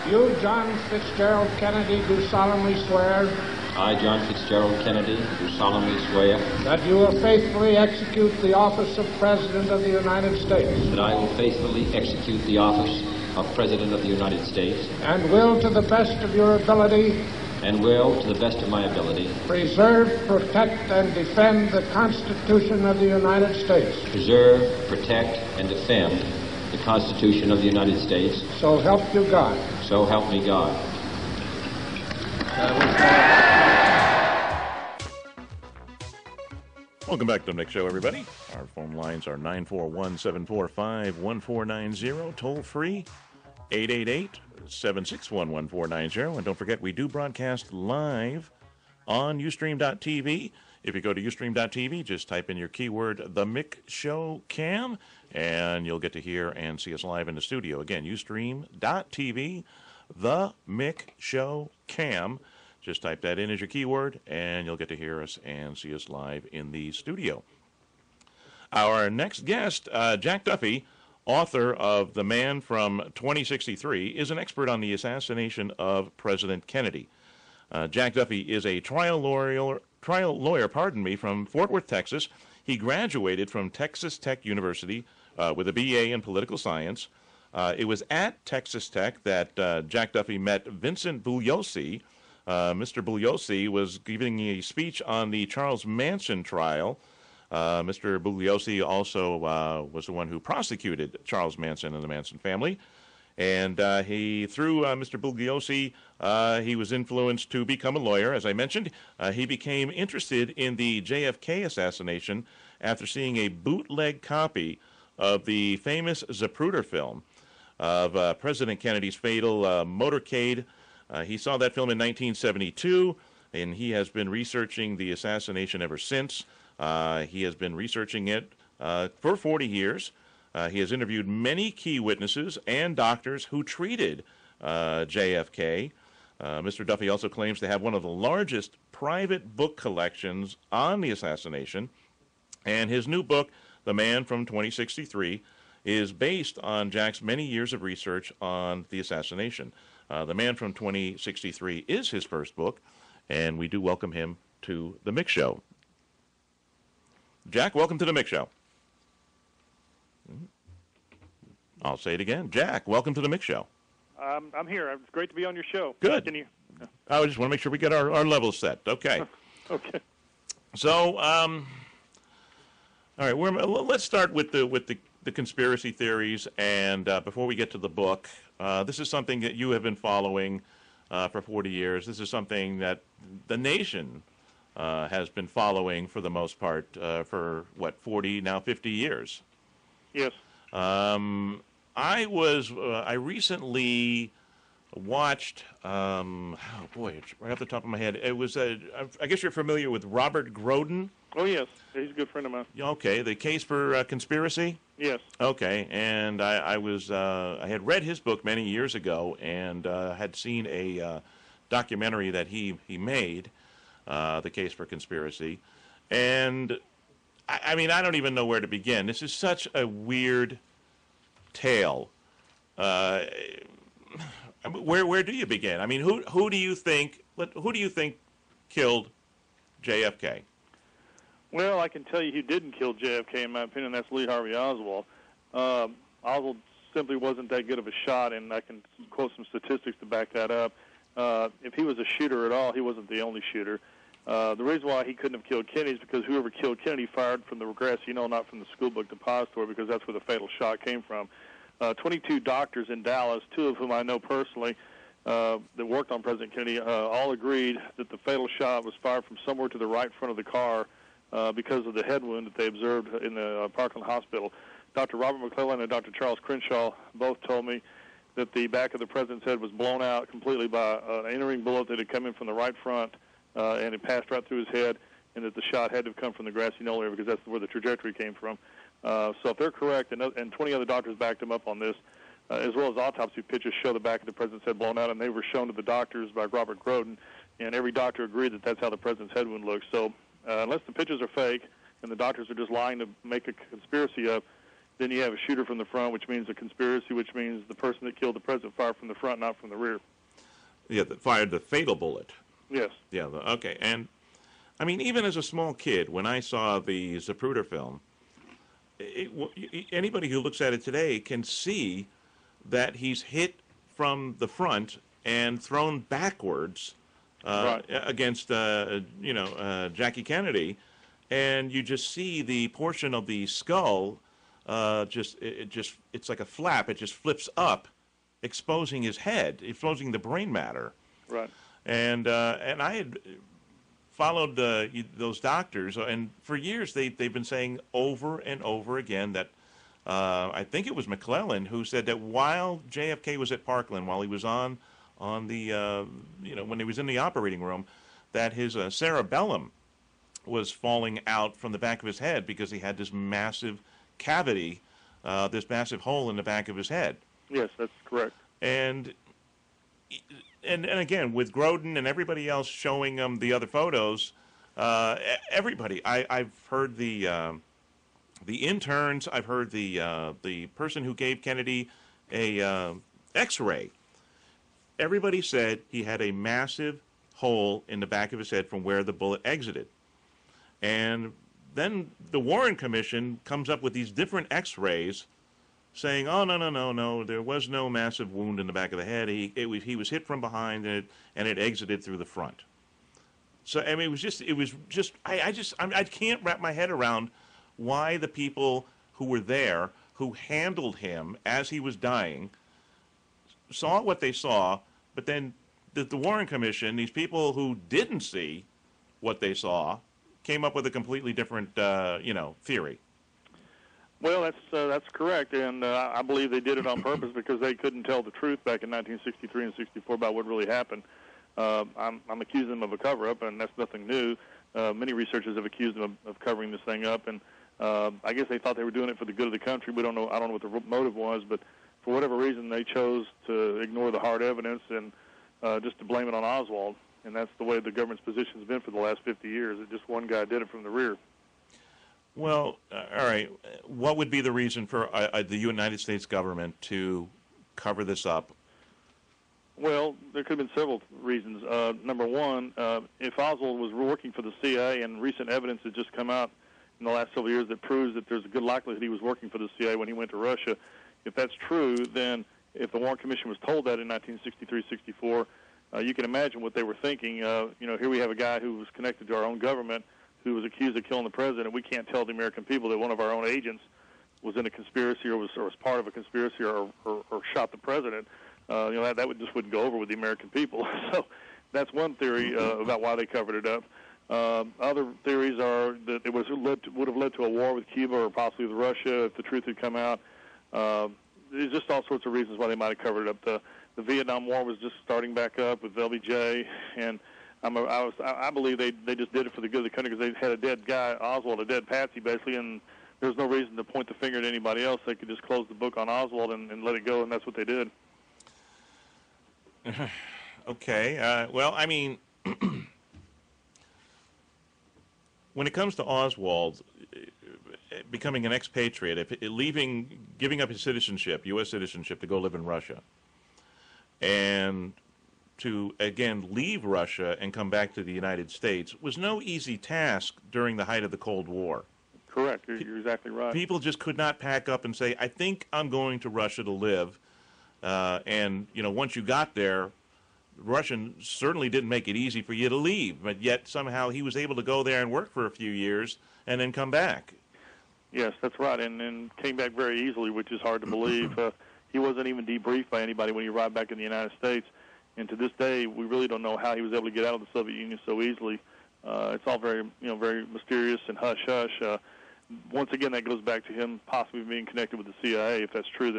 You, John Fitzgerald Kennedy, do solemnly swear I, John Fitzgerald Kennedy, do solemnly swear that you will faithfully execute the office of President of the United States that I will faithfully execute the office of President of the United States and will, to the best of your ability, and will, to the best of my ability, preserve, protect, and defend the Constitution of the United States. preserve, protect, and defend the Constitution of the United States. So help you God. So help me God. Welcome back to the Mick Show, everybody. Our phone lines are 941-745-1490, toll free 888-761-1490. And don't forget, we do broadcast live on Ustream.tv. If you go to Ustream.tv, just type in your keyword, The Mick Show Cam, and you'll get to hear and see us live in the studio. Again, Ustream.tv, The Mick Show Cam. Just type that in as your keyword, and you'll get to hear us and see us live in the studio. Our next guest, Jack Duffy, author of The Man from 2063, is an expert on the assassination of President Kennedy. Jack Duffy is a trial lawyer, from Fort Worth, Texas. He graduated from Texas Tech University with a BA in political science. It was at Texas Tech that Jack Duffy met Vincent Bugliosi. Mr. Bugliosi was giving a speech on the Charles Manson trial. Mr. Bugliosi also was the one who prosecuted Charles Manson and the Manson family. And through Mr. Bugliosi, he was influenced to become a lawyer. As I mentioned, he became interested in the JFK assassination after seeing a bootleg copy of the famous Zapruder film of President Kennedy's fatal motorcade. He saw that film in 1972, and he has been researching the assassination ever since. He has been researching it for 40 years. He has interviewed many key witnesses and doctors who treated JFK. Mr. Duffy also claims to have one of the largest private book collections on the assassination, and his new book, The Man from 2063, is based on Jack's many years of research on the assassination. The Man from 2063 is his first book, and we do welcome him to the Mick Show. Jack, welcome to the Mick Show. I'll say it again. Jack, welcome to the Mick Show. I'm here. It's great to be on your show. Good. Can you... I just want to make sure we get our levels set. Okay. Okay. So, all right. Let's start with the conspiracy theories, and before we get to the book, this is something that you have been following for 40 years. This is something that the nation has been following for the most part for, 40, now 50 years? Yes. I recently watched, right off the top of my head, it was, I guess you're familiar with Robert Groden? Oh, yes. He's a good friend of mine. Okay, the case for conspiracy? Yes. Okay, and I had read his book many years ago and had seen a documentary that he made, The Case for Conspiracy, and I mean, I don't even know where to begin. This is such a weird tale. Where do you begin? I mean, who do you think killed JFK? Well, I can tell you who didn't kill JFK, in my opinion. That's Lee Harvey Oswald. Oswald simply wasn't that good of a shot, and I can quote some statistics to back that up. If he was a shooter at all, he wasn't the only shooter. The reason why he couldn't have killed Kennedy is because whoever killed Kennedy fired from the grassy knoll, not from the school book depository, because that's where the fatal shot came from. 22 doctors in Dallas, two of whom I know personally, that worked on President Kennedy, all agreed that the fatal shot was fired from somewhere to the right front of the car because of the head wound that they observed in the Parkland Hospital. Dr. Robert McClellan and Dr. Charles Crenshaw both told me that the back of the president's head was blown out completely by an entering bullet that had come in from the right front, and it passed right through his head, and that the shot had to have come from the grassy knoll area because that's where the trajectory came from. So if they're correct, and 20 other doctors backed them up on this, as well as autopsy pictures show the back of the president's head blown out, and they were shown to the doctors by Robert Groden, and every doctor agreed that that's how the president's head wound looks. So unless the pictures are fake and the doctors are just lying to make a conspiracy up, then you have a shooter from the front, which means a conspiracy, which means the person that killed the president fired from the front, not from the rear. Yeah, that fired the fatal bullet. Yes. Yeah, okay. And, I mean, even as a small kid, when I saw the Zapruder film, anybody who looks at it today can see that he's hit from the front and thrown backwards against, Jackie Kennedy, and you just see the portion of the skull, it's like a flap. It just flips up, exposing his head, exposing the brain matter. Right. And I had followed those doctors, and for years they've been saying over and over again that I think it was McClellan who said that while JFK was at Parkland, while he was on the when he was in the operating room, that his cerebellum was falling out from the back of his head because he had this massive cavity, this massive hole in the back of his head. Yes, that's correct. And again, with Grodin and everybody else showing them the other photos, everybody, I've heard the interns, I've heard the person who gave Kennedy a X-ray. Everybody said he had a massive hole in the back of his head from where the bullet exited. And then the Warren Commission comes up with these different X-rays saying, oh, no, there was no massive wound in the back of the head. He was hit from behind and it exited through the front. So, I mean, I can't wrap my head around why the people who were there, who handled him as he was dying, saw what they saw, but then the Warren Commission, these people who didn't see what they saw, came up with a completely different, theory. Well, that's correct, and I believe they did it on purpose because they couldn't tell the truth back in 1963 and 64 about what really happened. I'm accusing them of a cover-up, and that's nothing new. Many researchers have accused them of covering this thing up, and I guess they thought they were doing it for the good of the country. We don't know. I don't know what the motive was, but for whatever reason, they chose to ignore the hard evidence and just to blame it on Oswald. And that's the way the government's position has been for the last 50 years. That just one guy did it from the rear. Well, all right. What would be the reason for the United States government to cover this up? Well, there could have been several reasons. Number one, if Oswald was working for the CIA, and recent evidence has just come out in the last several years that proves that there's a good likelihood he was working for the CIA when he went to Russia. If that's true, then if the Warren Commission was told that in 1963-64, you can imagine what they were thinking. Here we have a guy who was connected to our own government who was accused of killing the president. We can't tell the American people that one of our own agents was in a conspiracy or was part of a conspiracy or shot the president. That wouldn't go over with the American people. So that's one theory about why they covered it up. Other theories are that it would have led to a war with Cuba or possibly with Russia if the truth had come out. There's just all sorts of reasons why they might have covered it up. The Vietnam War was just starting back up with LBJ, and I believe they just did it for the good of the country because they had a dead guy, Oswald, a dead patsy, basically, and there's no reason to point the finger at anybody else. They could just close the book on Oswald and let it go, and that's what they did. Okay. Well, I mean, when it comes to Oswald becoming an expatriate, giving up his citizenship, U.S. citizenship, to go live in Russia, and to, again, leave Russia and come back to the United States was no easy task during the height of the Cold War. Correct. You're exactly right. People just could not pack up and say, I think I'm going to Russia to live. And, once you got there, the Russians certainly didn't make it easy for you to leave. But yet somehow he was able to go there and work for a few years and then come back. Yes, that's right, and came back very easily, which is hard to believe. He wasn't even debriefed by anybody when he arrived back in the United States. And to this day, we really don't know how he was able to get out of the Soviet Union so easily. It's all very, very mysterious and hush-hush. Once again, that goes back to him possibly being connected with the CIA, if that's true,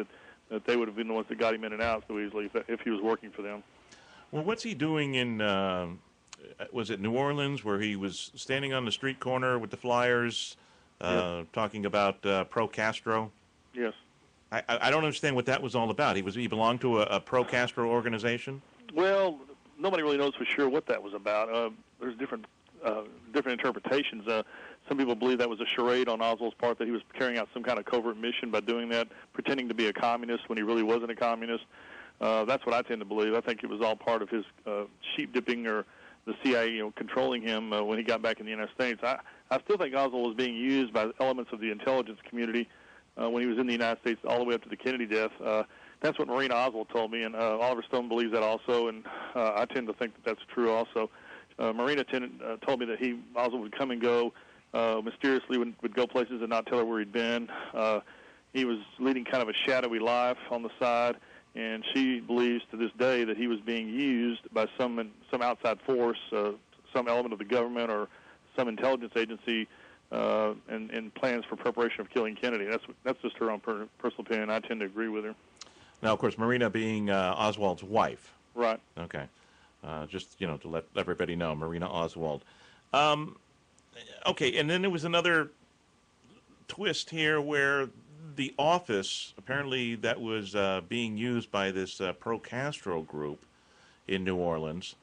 that they would have been the ones that got him in and out so easily if he was working for them. Well, what's he doing in, was it New Orleans, where he was standing on the street corner with the flyers, talking about pro-Castro? Yes. I don't understand what that was all about. He belonged to a pro-Castro organization? Well, nobody really knows for sure what that was about. There's different interpretations. some people believe that was a charade on Oswald's part, that he was carrying out some kind of covert mission by doing that, pretending to be a communist when he really wasn't a communist. That's what I tend to believe. I think it was all part of his sheep dipping, or the CIA, controlling him when he got back in the United States. I still think Oswald was being used by elements of the intelligence community when he was in the United States all the way up to the Kennedy death. That's what Marina Oswald told me, and Oliver Stone believes that also, and I tend to think that that's true also. Marina told me that Oswald would come and go mysteriously, would go places and not tell her where he'd been. He was leading kind of a shadowy life on the side, and she believes to this day that he was being used by some outside force, some element of the government or some intelligence agency, in plans for preparation of killing Kennedy. That's just her own personal opinion. I tend to agree with her. Now, of course, Marina being Oswald's wife. Right. Okay. Just, to let everybody know, Marina Oswald. Okay, and then there was another twist here where the office, apparently that was being used by this pro-Castro group in New Orleans.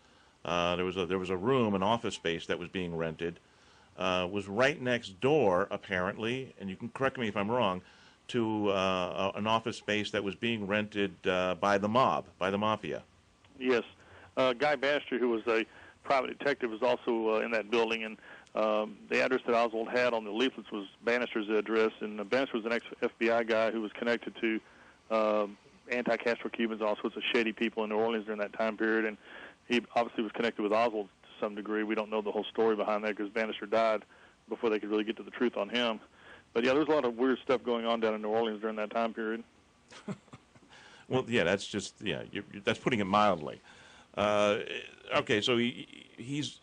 There was a room, an office space that was being rented, was right next door, apparently, and you can correct me if I'm wrong, to an office space that was being rented by the mob, by the mafia. Yes. Guy Bannister, who was a private detective, was also in that building, and the address that Oswald had on the leaflets was Bannister's address, and Bannister was an ex-FBI guy who was connected to anti-Castro Cubans, all sorts of shady people in New Orleans during that time period, and he obviously was connected with Oswald to some degree. We don't know the whole story behind that because Bannister died before they could really get to the truth on him. But, yeah, there's a lot of weird stuff going on down in New Orleans during that time period. Well, yeah, that's just, that's putting it mildly. Okay, so he's...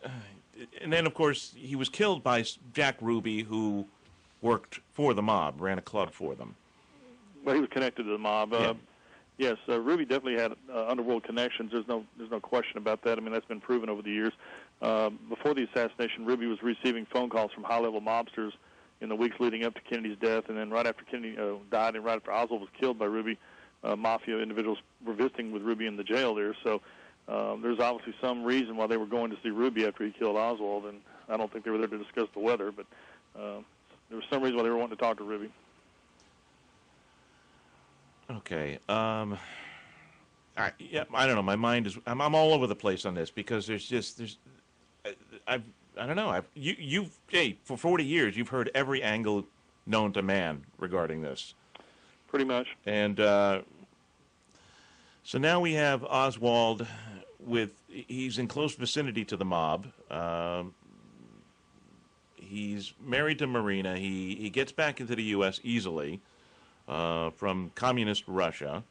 and then, of course, he was killed by Jack Ruby, who worked for the mob, ran a club for them. Well, he was connected to the mob. Yeah. Yes, Ruby definitely had underworld connections. There's no question about that. I mean, that's been proven over the years. Before the assassination, Ruby was receiving phone calls from high-level mobsters in the weeks leading up to Kennedy's death, and then right after Kennedy died and right after Oswald was killed by Ruby, mafia individuals were visiting with Ruby in the jail there. So there's obviously some reason why they were going to see Ruby after he killed Oswald, and I don't think they were there to discuss the weather, but there was some reason why they were wanting to talk to Ruby. Okay. I don't know. My mind is. I'm all over the place on this because I don't know. For 40 years you've heard every angle known to man regarding this. Pretty much. And so now we have Oswald he's in close vicinity to the mob. He's married to Marina. He gets back into the U.S. easily from communist Russia.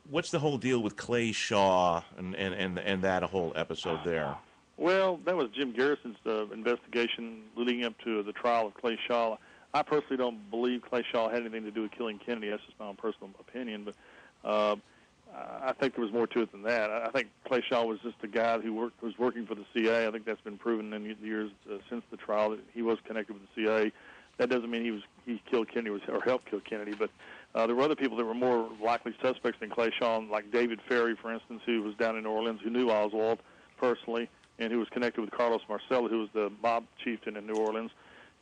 What's the whole deal with Clay Shaw and that whole episode there? Well, that was Jim Garrison's investigation leading up to the trial of Clay Shaw. I personally don't believe Clay Shaw had anything to do with killing Kennedy. That's just my own personal opinion. But I think there was more to it than that. I think Clay Shaw was just a guy who was working for the CIA. I think that's been proven in the years since the trial that he was connected with the CIA. That doesn't mean he killed Kennedy or helped kill Kennedy. But there were other people that were more likely suspects than Clay Shaw, like David Ferry, for instance, who was down in New Orleans, who knew Oswald personally, and who was connected with Carlos Marcello, who was the mob chieftain in New Orleans.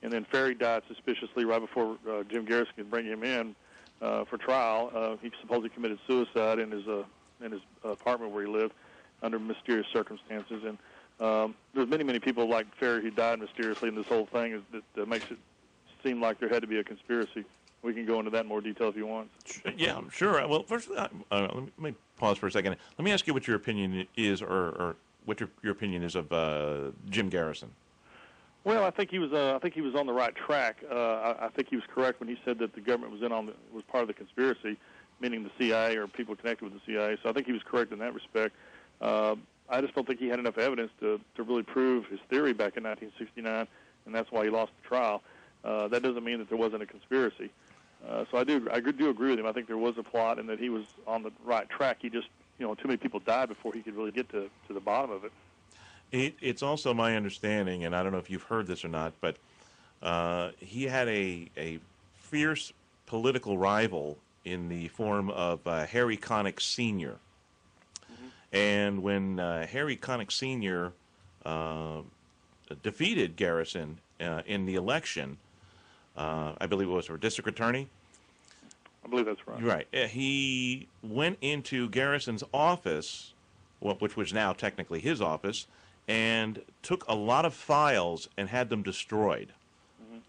And then Ferry died suspiciously right before Jim Garrison could bring him in for trial. He supposedly committed suicide in his apartment where he lived under mysterious circumstances. And there's many people like Ferry who died mysteriously, and this whole thing that makes it seem like there had to be a conspiracy. We can go into that in more detail if you want. Yeah, sure. Well, first, let me pause for a second. Let me ask you what your opinion is, or what your opinion is of Jim Garrison. Well, I think he was on the right track. I think he was correct when he said that the government was part of the conspiracy, meaning the CIA or people connected with the CIA. So I think he was correct in that respect. I just don't think he had enough evidence to really prove his theory back in 1969, and that's why he lost the trial. That doesn't mean that there wasn't a conspiracy. So I do agree with him. I think there was a plot and that he was on the right track. He just, too many people died before he could really get to the bottom of it. It's also my understanding, and I don't know if you've heard this or not, but he had a fierce political rival in the form of Harry Connick Sr. And when Harry Connick Sr. Defeated Garrison in the election, I believe it was for district attorney. I believe that's right. Right. He went into Garrison's office, which was now technically his office, and took a lot of files and had them destroyed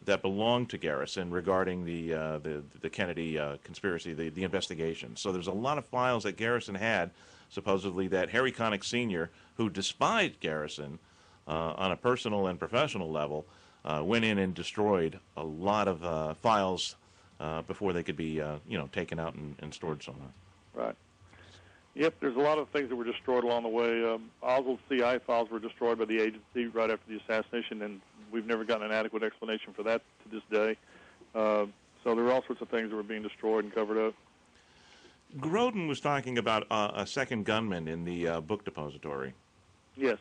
that belonged to Garrison regarding the Kennedy conspiracy, the investigation. So there's a lot of files that Garrison had, supposedly, that Harry Connick Sr., who despised Garrison on a personal and professional level, went in and destroyed a lot of files before they could be, taken out and stored somewhere. Right. Yep, there's a lot of things that were destroyed along the way. Oswald's CI files were destroyed by the agency right after the assassination, and we've never gotten an adequate explanation for that to this day. So there were all sorts of things that were being destroyed and covered up. Groden was talking about a second gunman in the book depository. Yes.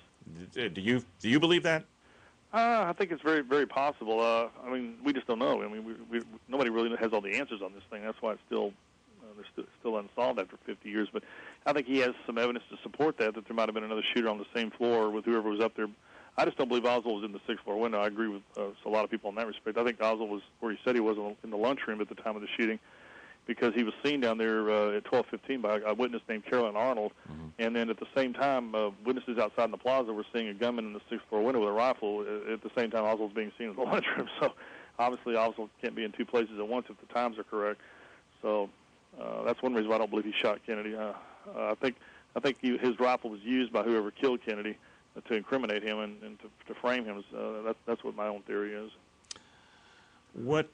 Do you believe that? I think it's very, very possible. I mean, we just don't know. I mean, nobody really has all the answers on this thing. That's why it's still unsolved after 50 years. But I think he has some evidence to support that there might have been another shooter on the same floor with whoever was up there. I just don't believe Oswald was in the sixth floor window. I agree with a lot of people in that respect. I think Oswald was where he said he was in the lunchroom at the time of the shooting, because he was seen down there at 12:15 by a witness named Carolyn Arnold. And then at the same time, witnesses outside in the plaza were seeing a gunman in the sixth floor window with a rifle. At the same time, Oswald's being seen in the lunchroom. So obviously Oswald can't be in two places at once if the times are correct. So that's one reason why I don't believe he shot Kennedy. I think his rifle was used by whoever killed Kennedy to incriminate him and to frame him. That's what my own theory is. What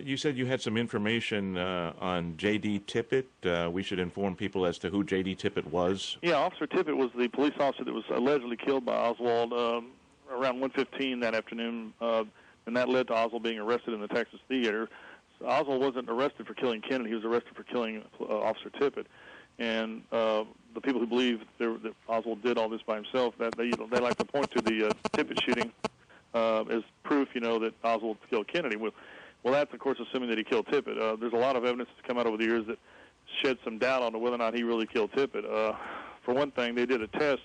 you said you had some information on J.D. Tippit. We should inform people as to who J.D. Tippit was. Yeah, Officer Tippit was the police officer that was allegedly killed by Oswald around 1:15 that afternoon, and that led to Oswald being arrested in the Texas Theater. So Oswald wasn't arrested for killing Kennedy. He was arrested for killing Officer Tippit. And the people who believe that Oswald did all this by himself, that they like to point to the Tippit shooting as proof, that Oswald killed Kennedy. Well, that's, of course, assuming that he killed Tippit. There's a lot of evidence that's come out over the years that shed some doubt on whether or not he really killed Tippit. For one thing, they did a test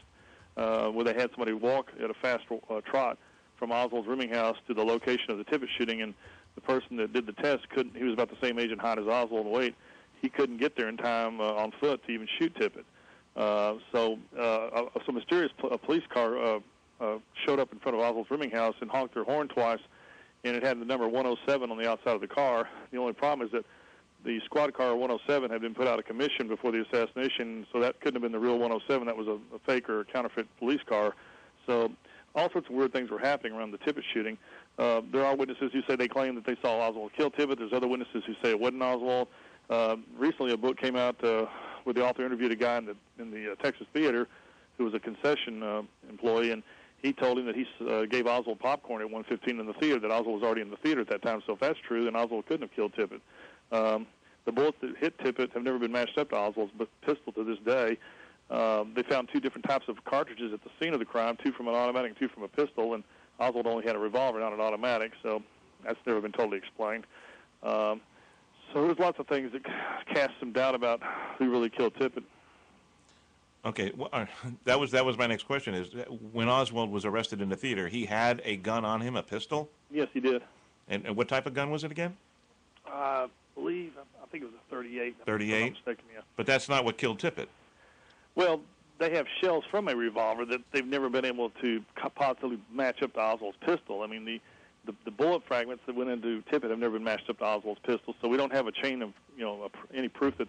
where they had somebody walk at a fast trot from Oswald's rooming house to the location of the Tippit shooting, and the person that did the test he was about the same age and height as Oswald and weight. He couldn't get there in time on foot to even shoot Tippit. So a mysterious police car showed up in front of Oswald's rooming house and honked their horn twice, and it had the number 107 on the outside of the car. The only problem is that the squad car 107 had been put out of commission before the assassination, so that couldn't have been the real 107. That was a fake or a counterfeit police car. So all sorts of weird things were happening around the Tippit shooting. There are witnesses who say they claim that they saw Oswald kill Tippit. There's other witnesses who say it wasn't Oswald. Recently, a book came out where the author interviewed a guy in the Texas Theater who was a concession employee, and he told him that he gave Oswald popcorn at 1:15 in the theater, that Oswald was already in the theater at that time. So if that's true, then Oswald couldn't have killed Tippit. The bullets that hit Tippit have never been matched up to Oswald's pistol to this day. They found two different types of cartridges at the scene of the crime, two from an automatic and two from a pistol, and Oswald only had a revolver, not an automatic, so that's never been totally explained. So there's lots of things that cast some doubt about who really killed Tippit. Okay, well, that was my next question. Is when Oswald was arrested in the theater, he had a gun on him, a pistol? Yes, he did. And what type of gun was it again? I think it was a 38. 38? If I'm not mistaken, yeah. But that's not what killed Tippit. Well, they have shells from a revolver that they've never been able to possibly match up to Oswald's pistol. I mean, the bullet fragments that went into Tippit have never been matched up to Oswald's pistol, so we don't have a chain of, any proof that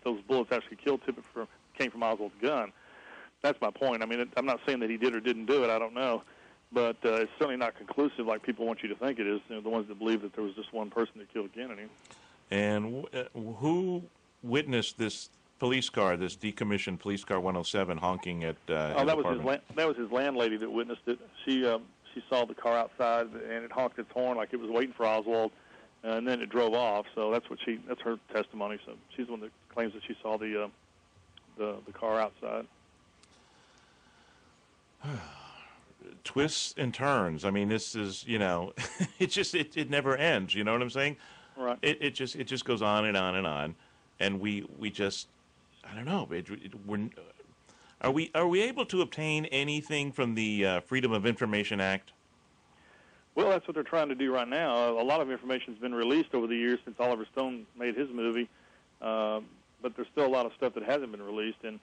those bullets actually killed Tippit came from Oswald's gun. That's my point. I mean, I'm not saying that he did or didn't do it. I don't know. But it's certainly not conclusive like people want you to think it is, the ones that believe that there was just one person that killed Kennedy. And who witnessed this police car, this decommissioned police car 107 honking at that was his landlady that witnessed it. She saw the car outside, and it honked its horn like it was waiting for Oswald, and then it drove off. So that's her testimony. So she's the one that claims that she saw the car outside. Twists and turns. I mean, this is, it never ends. You know what I'm saying? Right. It just goes on and on and on, and we just, I don't know. Are we able to obtain anything from the Freedom of Information Act? Well, that's what they're trying to do right now. A lot of information has been released over the years since Oliver Stone made his movie, but there's still a lot of stuff that hasn't been released, and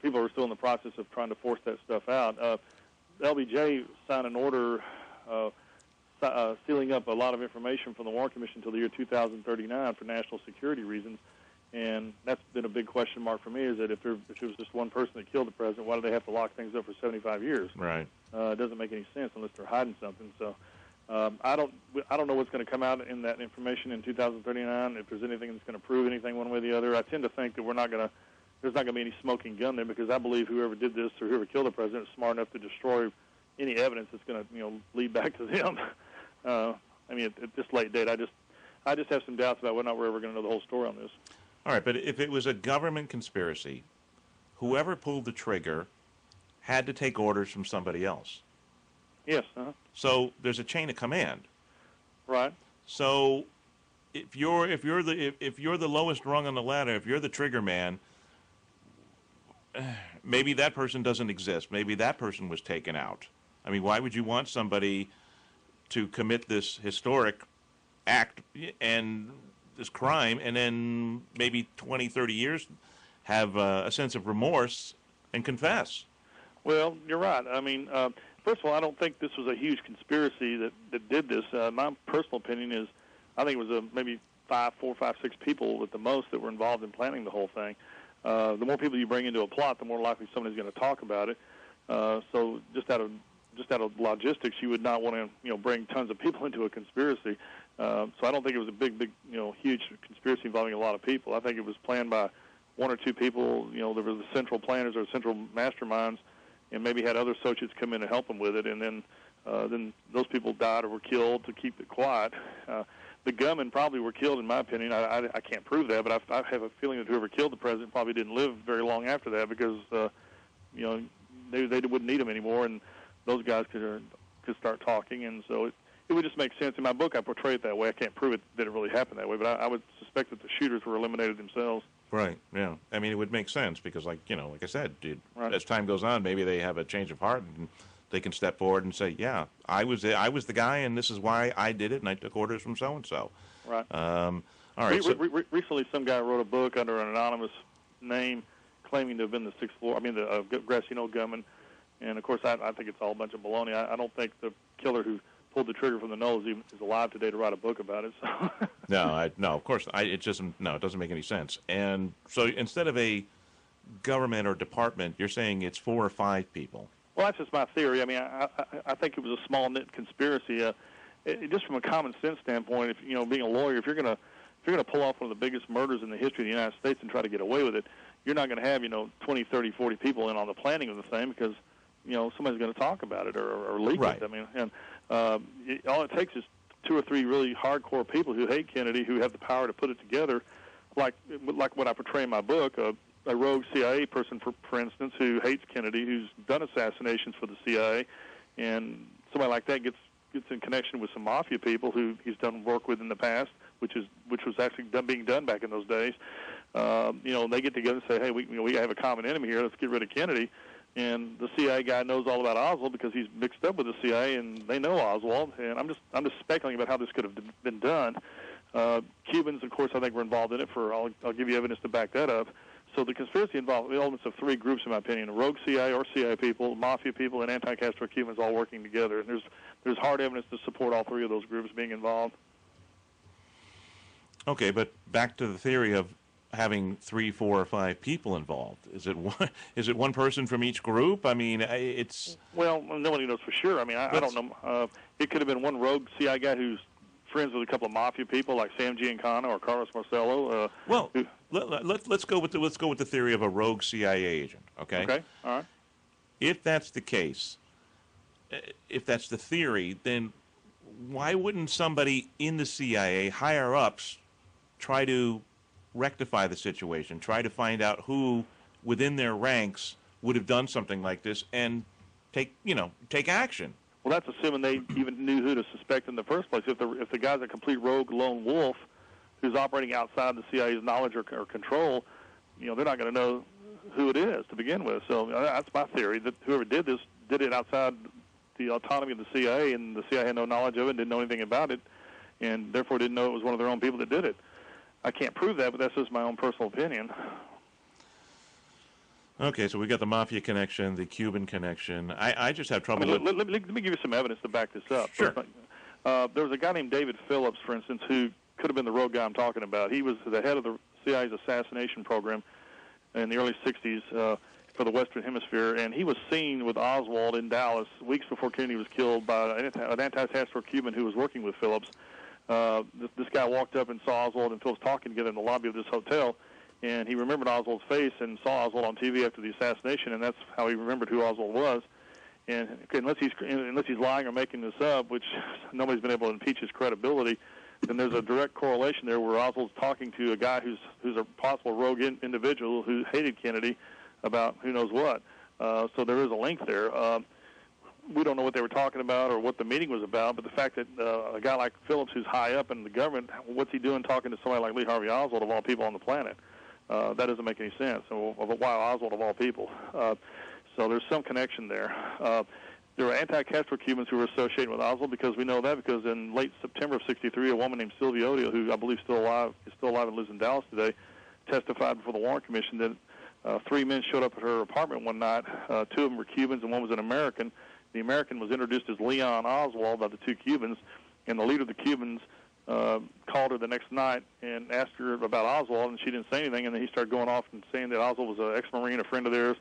people are still in the process of trying to force that stuff out. LBJ signed an order sealing up a lot of information from the Warren Commission until the year 2039 for national security reasons. And that's been a big question mark for me, is that if it was just one person that killed the president, why do they have to lock things up for 75 years? Right. It doesn't make any sense unless they're hiding something. So I don't know what's going to come out in that information in 2039, if there's anything that's going to prove anything one way or the other. I tend to think that there's not going to be any smoking gun there, because I believe whoever did this or whoever killed the president is smart enough to destroy any evidence that's going to lead back to them. I mean, at this late date, I just have some doubts about whether or not we're ever going to know the whole story on this. All right, but if it was a government conspiracy, whoever pulled the trigger had to take orders from somebody else. Yes. So there's a chain of command. Right. So if you're the lowest rung on the ladder, if you're the trigger man, maybe that person doesn't exist. Maybe that person was taken out. I mean, why would you want somebody to commit this historic act and this crime, and then maybe 20, 30 years have a sense of remorse and confess? Well, you're right. I mean, first of all, I don't think this was a huge conspiracy that did this. My personal opinion is I think it was maybe 4, 5, 6 people at the most that were involved in planning the whole thing. The more people you bring into a plot, the more likely somebody's going to talk about it. So just out of logistics, you would not want to bring tons of people into a conspiracy. So I don't think it was a big, huge conspiracy involving a lot of people. I think it was planned by 1 or 2 people. There were the central planners or central masterminds, and maybe had other associates come in and help them with it. And then those people died or were killed to keep it quiet. The gunmen probably were killed, in my opinion. I can't prove that, but I have a feeling that whoever killed the president probably didn't live very long after that, because they wouldn't need him anymore, and those guys could start talking, and so it would just make sense. In my book, I portray it that way. I can't prove it that it really happened that way, but I would suspect that the shooters were eliminated themselves. Right. Yeah. I mean, it would make sense because, like I said, right. As time goes on, maybe they have a change of heart and they can step forward and say, "Yeah, I was the guy, and this is why I did it, and I took orders from so and so." Right. All right. Recently, some guy wrote a book under an anonymous name, claiming to have been the grassy knoll gunman. And of course, I think it's all a bunch of baloney. I don't think the killer who pulled the trigger from the nose is alive today to write a book about it. So. No, of course, it doesn't make any sense. And so instead of a government or department, you're saying it's 4 or 5 people. Well, that's just my theory. I mean, I think it was a small knit conspiracy. Just from a common sense standpoint, if being a lawyer, if you're going to pull off one of the biggest murders in the history of the United States and try to get away with it, you're not going to have 20, 30, 40 people in on the planning of the thing, because somebody's going to talk about it or leak right. it. I mean, and all it takes is 2 or 3 really hardcore people who hate Kennedy, who have the power to put it together, like what I portray in my book. A rogue CIA person, for instance, who hates Kennedy, who's done assassinations for the CIA, and somebody like that gets in connection with some mafia people who he's done work with in the past, which was actually being done back in those days. They get together and say, "Hey, we have a common enemy here. Let's get rid of Kennedy." And the CIA guy knows all about Oswald because he's mixed up with the CIA, and they know Oswald. And I'm just speculating about how this could have been done. Cubans, of course, I think were involved in it. I'll give you evidence to back that up. So the conspiracy involved elements of 3 groups, in my opinion: rogue CIA or CIA people, mafia people, and anti-Castro Cubans all working together. And there's hard evidence to support all 3 of those groups being involved. Okay, but back to the theory of having 3, 4, or 5 people involved. Is it one person from each group? I mean, it's... Well, nobody knows for sure. I mean, I don't know. It could have been one rogue CIA guy who's friends with a couple of mafia people like Sam Giancana or Carlos Marcello. Let's go with the theory of a rogue CIA agent. Okay. Okay. All right. If that's the case, if that's the theory, then why wouldn't somebody in the CIA, higher ups, try to rectify the situation, try to find out who within their ranks would have done something like this and take action? Well, that's assuming they even knew who to suspect in the first place. If the guy's a complete rogue lone wolf who's operating outside the CIA's knowledge or control, they're not going to know who it is to begin with. So that's my theory, that whoever did this did it outside the autonomy of the CIA, and the CIA had no knowledge of it, didn't know anything about it, and therefore didn't know it was one of their own people that did it. I can't prove that, but that's just my own personal opinion. Okay, so we got the mafia connection, the Cuban connection. I just have trouble with... Let me give you some evidence to back this up. Sure. There was a guy named David Phillips, for instance, who could have been the rogue guy I'm talking about. He was the head of the CIA's assassination program in the early 60s for the Western Hemisphere, and he was seen with Oswald in Dallas weeks before Kennedy was killed by an anti-task force Cuban who was working with Phillips. This guy walked up and saw Oswald and Phillips talking together in the lobby of this hotel, and he remembered Oswald's face and saw Oswald on TV after the assassination, and that's how he remembered who Oswald was. And unless he's lying or making this up, which nobody's been able to impeach his credibility, then there's a direct correlation there where Oswald's talking to a guy who's a possible rogue individual who hated Kennedy about who knows what. So there is a link there. We don't know what they were talking about or what the meeting was about, but the fact that a guy like Phillips, who's high up in the government, what's he doing talking to somebody like Lee Harvey Oswald, of all people on the planet? That doesn't make any sense. So why Oswald, of all people? So there's some connection there. There were anti-Castro Cubans who were associated with Oswald because we know that because in late September of '63, a woman named Sylvia Odio, who I believe is still alive and lives in Dallas today, testified before the Warren Commission that 3 men showed up at her apartment one night. 2 of them were Cubans and one was an American. The American was introduced as Leon Oswald by the 2 Cubans, and the leader of the Cubans called her the next night and asked her about Oswald, and she didn't say anything, and then he started going off and saying that Oswald was an ex-Marine, a friend of theirs.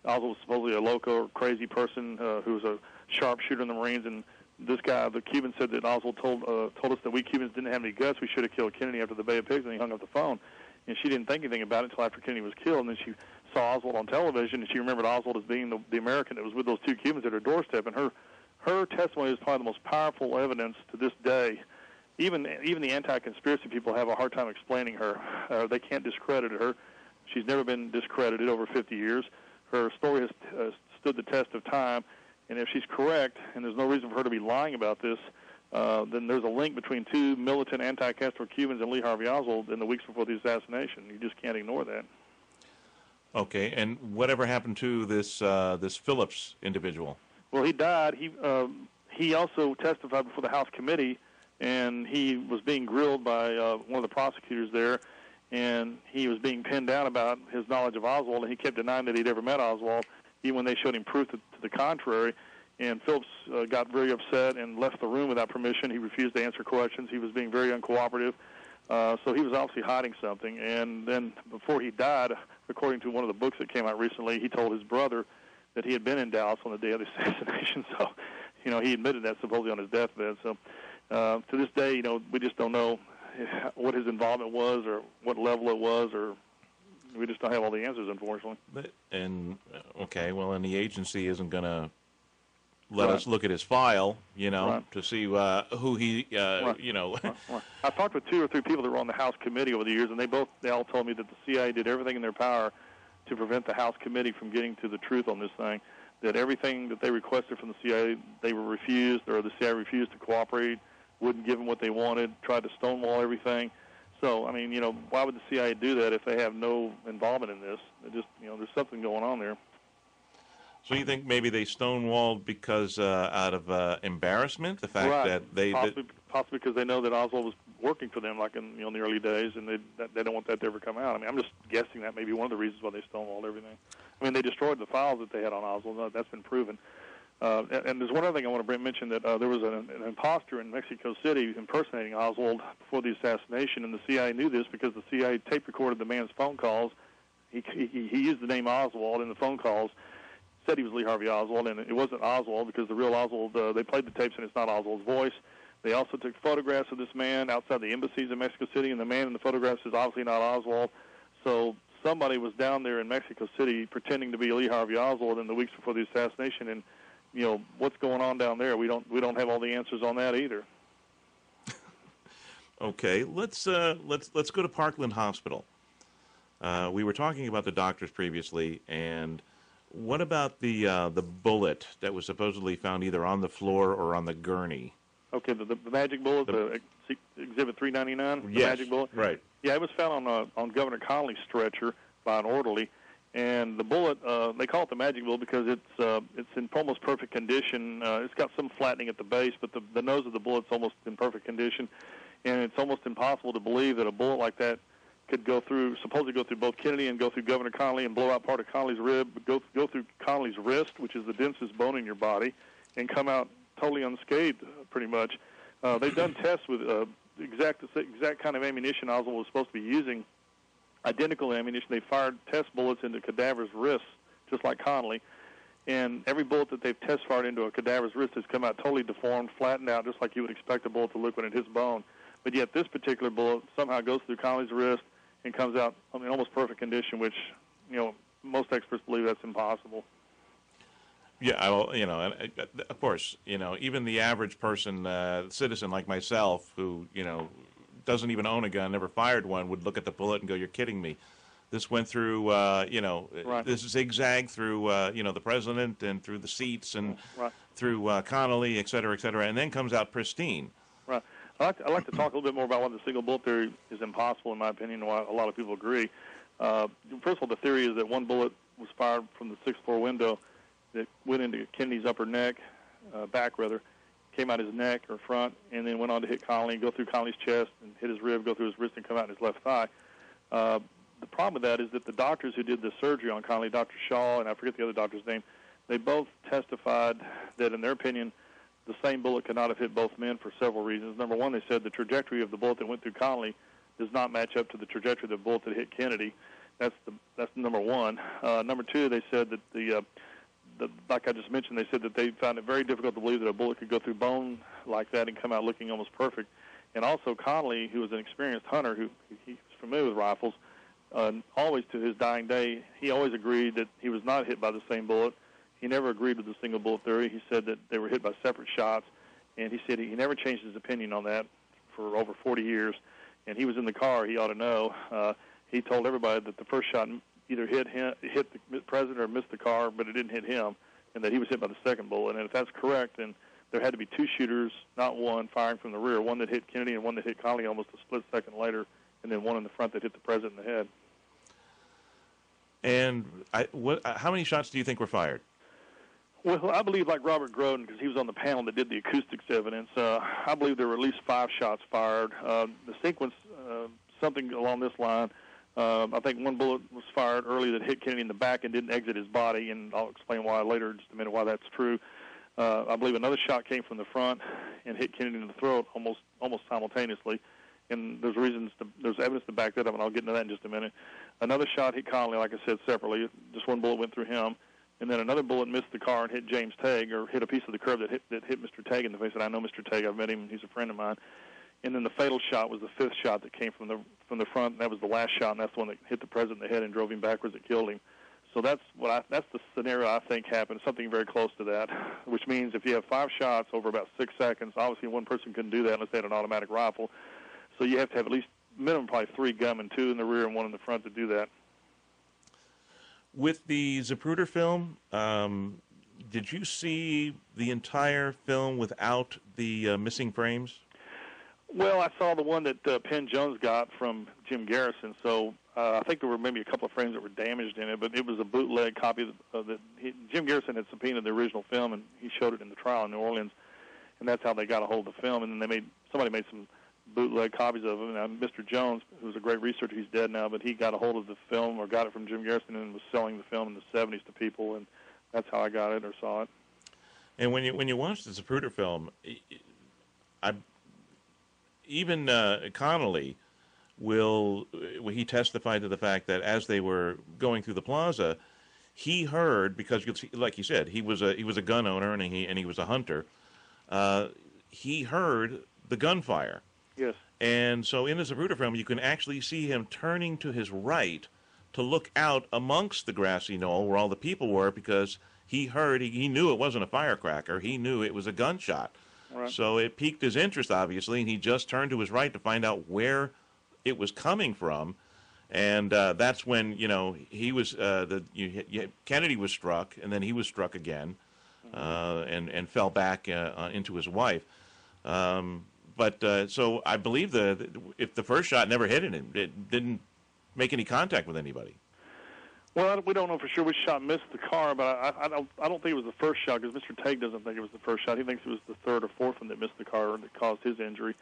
Oswald was supposedly a loco or crazy person who was a sharpshooter in the Marines, and this guy, the Cuban, said that Oswald told us that we Cubans didn't have any guts. We should have killed Kennedy after the Bay of Pigs, and he hung up the phone. And she didn't think anything about it until after Kennedy was killed, and then she saw Oswald on television, and she remembered Oswald as being the American that was with those 2 Cubans at her doorstep, and her testimony is probably the most powerful evidence to this day. Even the anti-conspiracy people have a hard time explaining her. They can't discredit her. She's never been discredited over 50 years. Her story has stood the test of time, and if she's correct, and there's no reason for her to be lying about this, then there's a link between 2 militant anti-Castro Cubans and Lee Harvey Oswald in the weeks before the assassination. You just can't ignore that. Okay, and whatever happened to this Phillips individual? Well, he died. He also testified before the House committee, and he was being grilled by one of the prosecutors there, and he was being pinned down about his knowledge of Oswald, and he kept denying that he'd ever met Oswald, even when they showed him proof to the contrary. And Phillips got very upset and left the room without permission. He refused to answer questions. He was being very uncooperative. So he was obviously hiding something. And then before he died, according to one of the books that came out recently, he told his brother that he had been in Dallas on the day of the assassination. So, he admitted that supposedly on his deathbed. So to this day, we just don't know what his involvement was or what level it was, or we just don't have all the answers, unfortunately. And the agency isn't going to let us look at his file, to see who he, Right. I've talked with 2 or 3 people that were on the House committee over the years, and they all told me that the CIA did everything in their power to prevent the House committee from getting to the truth on this thing, that everything that they requested from the CIA, they were refused, or the CIA refused to cooperate, wouldn't give them what they wanted, tried to stonewall everything. So, why would the CIA do that if they have no involvement in this? There's something going on there. So you think maybe they stonewalled because out of embarrassment, the fact right. that they possibly because they know that Oswald was working for them, like in the early days, and they don't want that to ever come out. I'm just guessing that may be one of the reasons why they stonewalled everything. They destroyed the files that they had on Oswald. That's been proven. And there's one other thing I want to mention, that there was an imposter in Mexico City impersonating Oswald before the assassination, and the CIA knew this because the CIA tape recorded the man's phone calls. He used the name Oswald in the phone calls, said he was Lee Harvey Oswald, and it wasn't Oswald because the real Oswald, they played the tapes and it's not Oswald's voice. They also took photographs of this man outside the embassies in Mexico City, and the man in the photographs is obviously not Oswald. So somebody was down there in Mexico City pretending to be Lee Harvey Oswald in the weeks before the assassination, and what's going on down there? We don't have all the answers on that either. Okay, let's go to Parkland Hospital. We were talking about the doctors previously, and what about the bullet that was supposedly found either on the floor or on the gurney? Okay, the magic bullet, the Exhibit 399, the yes, magic bullet. Right. Yeah, it was found on Governor Connolly's stretcher by an orderly, And the bullet, they call it the magic bullet because it's in almost perfect condition. It's got some flattening at the base, but the nose of the bullet's almost in perfect condition. And it's almost impossible to believe that a bullet like that could supposedly go through both Kennedy and go through Governor Connolly and blow out part of Connolly's rib, but go through Connolly's wrist, which is the densest bone in your body, and come out totally unscathed, pretty much. They've done tests with exact kind of ammunition Oswald was supposed to be using, identical ammunition. They fired test bullets into cadavers' wrists, just like Connolly, and every bullet that they've test fired into a cadaver's wrist has come out totally deformed, flattened out, just like you would expect a bullet to look when it hits bone. But yet this particular bullet somehow goes through Connolly's wrist and comes out in almost perfect condition, which, most experts believe that's impossible. Yeah, of course, even the average person, citizen like myself, who, doesn't even own a gun, never fired one, would look at the bullet and go, "You're kidding me." This went through, Right. This zigzagged through, the president and through the seats and Right. through Connolly, et cetera, and then comes out pristine. Right. I'd like to talk a little bit more about why the single bullet theory is impossible, in my opinion, and why a lot of people agree. First of all, the theory is that one bullet was fired from the sixth floor window that went into Kennedy's upper neck, back rather, came out his neck or front, and then went on to hit Connolly, go through Connolly's chest, and hit his rib, go through his wrist, and come out in his left thigh. The problem with that is that the doctors who did the surgery on Connolly, Dr. Shaw, and I forget the other doctor's name, they both testified that, in their opinion, the same bullet could not have hit both men for several reasons. Number one, they said the trajectory of the bullet that went through Connolly does not match up to the trajectory of the bullet that hit Kennedy. That's number one. Number two, they said that like I just mentioned, they said that they found it very difficult to believe that a bullet could go through bone like that and come out looking almost perfect. And also Connolly, who was an experienced hunter, he's familiar with rifles, always to his dying day, he always agreed that he was not hit by the same bullet. He never agreed with the single bullet theory. He said that they were hit by separate shots, and he said he never changed his opinion on that for over 40 years. And he was in the car. He ought to know. He told everybody that the first shot either hit the president or missed the car, but it didn't hit him, and that he was hit by the second bullet. And if that's correct, then there had to be two shooters, not one, firing from the rear, one that hit Kennedy and one that hit Connolly almost a split second later, and then one in the front that hit the president in the head. And how many shots do you think were fired? Well, I believe, like Robert Groden, because he was on the panel that did the acoustics evidence, I believe there were at least 5 shots fired. The sequence, something along this line, I think one bullet was fired early that hit Kennedy in the back and didn't exit his body, and I'll explain why later in just a minute why that's true. I believe another shot came from the front and hit Kennedy in the throat almost simultaneously, and there's evidence to back that up, and I'll get into that in just a minute. Another shot hit Connolly, like I said, separately. Just one bullet went through him. And then another bullet missed the car and hit James Tague, or hit a piece of the curb that hit Mr. Tague in the face. And I know Mr. Tague. I've met him. He's a friend of mine. And then the fatal shot was the 5th shot that came from the front. And that was the last shot, and that's the one that hit the president in the head and drove him backwards. That killed him. So that's the scenario I think happened. Something very close to that, which means if you have 5 shots over about 6 seconds, obviously one person couldn't do that unless they had an automatic rifle. So you have to have at least minimum probably 3 gunmen, 2 in the rear and 1 in the front to do that. With the Zapruder film, did you see the entire film without the missing frames? Well, I saw the one that Penn Jones got from Jim Garrison, so I think there were maybe a couple of frames that were damaged in it, but it was a bootleg copy that Jim Garrison had subpoenaed the original film, and he showed it in the trial in New Orleans, and that's how they got a hold of the film. And then somebody made some bootleg copies of it. And Mr. Jones, who was a great researcher, he's dead now, but he got a hold of the film or got it from Jim Garrison and was selling the film in the 70s to people, and that's how I got it or saw it. And when you watch the Zapruder film, even Connolly he testified to the fact that as they were going through the plaza, he heard, because like you said, he was a gun owner and he was a hunter. He heard the gunfire. Yes. And so in the Zapruder film, you can actually see him turning to his right to look out amongst the grassy knoll where all the people were, because he knew it wasn't a firecracker. He knew it was a gunshot. Right. So it piqued his interest, obviously, and he just turned to his right to find out where it was coming from. And that's when, he was, Kennedy was struck, and then he was struck again, and fell back into his wife. So I believe if the first shot never hit him, it didn't make any contact with anybody. Well, we don't know for sure which shot missed the car, but I don't think it was the first shot, because Mr. Tague doesn't think it was the first shot. He thinks it was the third or fourth one that missed the car that caused his injury.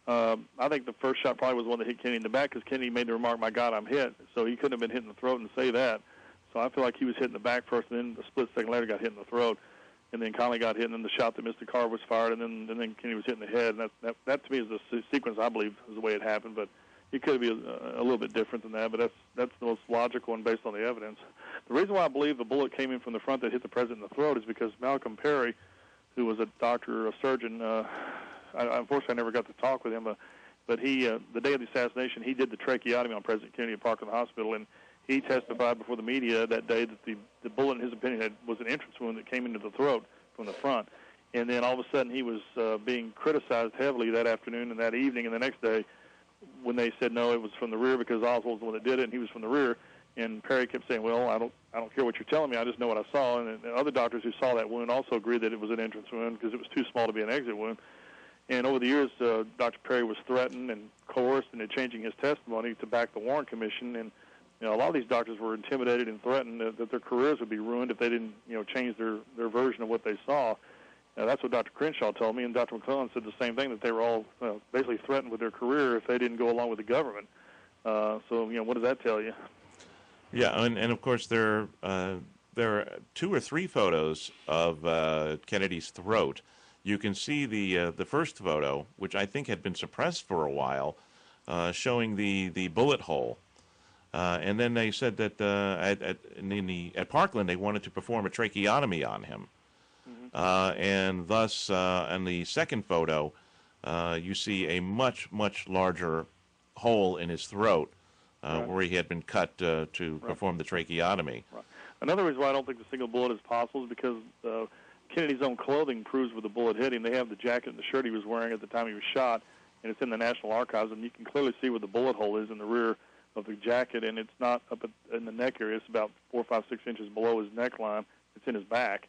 I think the first shot probably was the one that hit Kennedy in the back, because Kennedy made the remark, "My God, I'm hit," so he couldn't have been hit in the throat and say that. So I feel like he was hit in the back first, and then a split second later got hit in the throat, and then Connolly got hit, and then the shot that missed the car was fired, and then Kennedy was hit in the head. And that to me is the sequence I believe is the way it happened, but it could be a little bit different than that, but that's the most logical and based on the evidence. The reason why I believe the bullet came in from the front that hit the president in the throat is because Malcolm Perry, who was a doctor, a surgeon, unfortunately I never got to talk with him, but he, the day of the assassination, he did the tracheotomy on President Kennedy at Parkland Hospital, and he testified before the media that day that the bullet, in his opinion, was an entrance wound that came into the throat from the front. And then all of a sudden he was being criticized heavily that afternoon and that evening and the next day when they said no, it was from the rear because Oswald was the one that did it and he was from the rear. And Perry kept saying, "Well, I don't care what you're telling me. I just know what I saw." And other doctors who saw that wound also agreed that it was an entrance wound because it was too small to be an exit wound. And over the years, Dr. Perry was threatened and coerced into changing his testimony to back the Warren Commission. And a lot of these doctors were intimidated and threatened that their careers would be ruined if they didn't, change their version of what they saw. That's what Dr. Crenshaw told me, and Dr. McClellan said the same thing, that they were all basically threatened with their career if they didn't go along with the government. So, what does that tell you? Yeah, and of course there are 2 or 3 photos of Kennedy's throat. You can see the first photo, which I think had been suppressed for a while, showing the bullet hole. And then they said that at Parkland they wanted to perform a tracheotomy on him. And thus, in the second photo, you see a much, much larger hole in his throat where he had been cut to perform the tracheotomy. Right. Another reason why I don't think the single bullet is possible is because Kennedy's own clothing proves where the bullet hit him. They have the jacket and the shirt he was wearing at the time he was shot, and it's in the National Archives, and you can clearly see where the bullet hole is in the rear of the jacket, and it's not up in the neck area. It's about 4, 5, 6 inches below his neckline. It's in his back.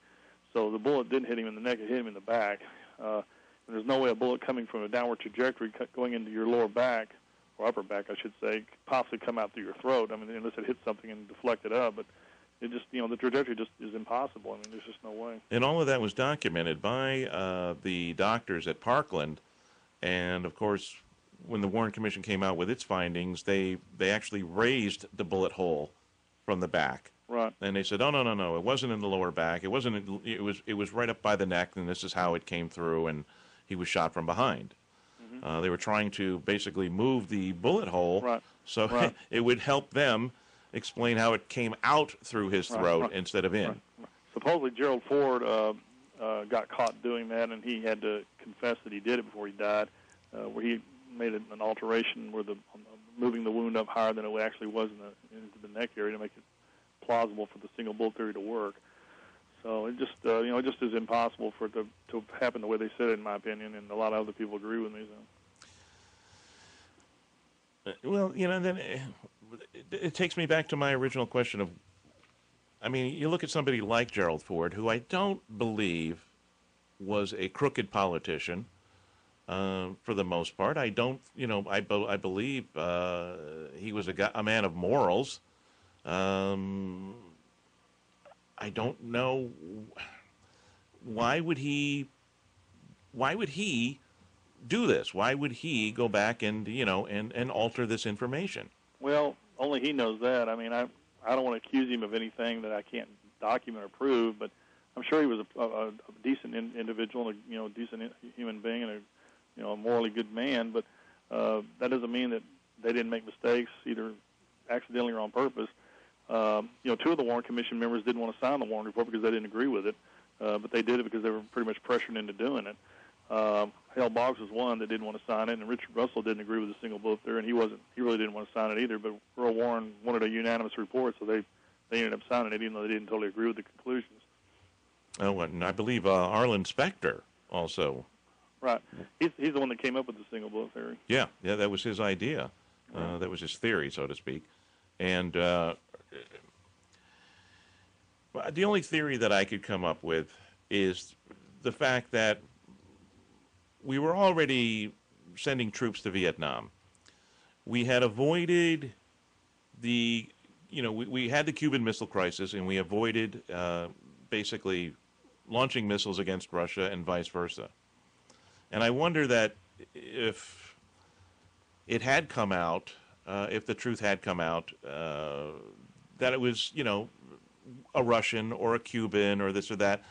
So the bullet didn't hit him in the neck, it hit him in the back. And there's no way a bullet coming from a downward trajectory going into your lower back, or upper back, I should say, could possibly come out through your throat. I mean, unless it hit something and deflected up. But it just, the trajectory just is impossible. I mean, there's just no way. And all of that was documented by the doctors at Parkland. And, of course, when the Warren Commission came out with its findings, they actually raised the bullet hole from the back. Right. And they said, "Oh, no, it wasn't in the lower back. It wasn't. It was right up by the neck, and this is how it came through. And he was shot from behind." Mm-hmm. They were trying to basically move the bullet hole, so it would help them explain how it came out through his throat instead of in. Right. Supposedly, Gerald Ford got caught doing that, and he had to confess that he did it before he died, where he made an alteration where moving the wound up higher than it actually was into the neck area to make it plausible for the single bullet theory to work. So it just it just is impossible for it to happen the way they said it, in my opinion, and a lot of other people agree with me. So. Well, then it takes me back to my original question of, I mean, you look at somebody like Gerald Ford, who I don't believe was a crooked politician for the most part. I don't, I believe he was a man of morals. I don't know why would he do this? Why would he go back and and alter this information? Well, only he knows that. I mean, I don't want to accuse him of anything that I can't document or prove, but I'm sure he was a decent individual, and a decent human being, and a morally good man. But that doesn't mean that they didn't make mistakes, either accidentally or on purpose. 2 of the Warren Commission members didn't want to sign the Warren report because they didn't agree with it, but they did it because they were pretty much pressured into doing it. Hale Boggs was one that didn't want to sign it, and Richard Russell didn't agree with the single bullet theory, and he really didn't want to sign it either. But Earl Warren wanted a unanimous report, so they ended up signing it, even though they didn't totally agree with the conclusions. Oh, and I believe Arlen Specter also. Right, he's the one that came up with the single bullet theory. Yeah, that was his idea. That was his theory, so to speak, and. The only theory that I could come up with is the fact that we were already sending troops to Vietnam. We had avoided the we had the Cuban Missile Crisis, and we avoided basically launching missiles against Russia and vice versa. And I wonder that if it had come out, if the truth had come out, that it was, a Russian or a Cuban or this or that,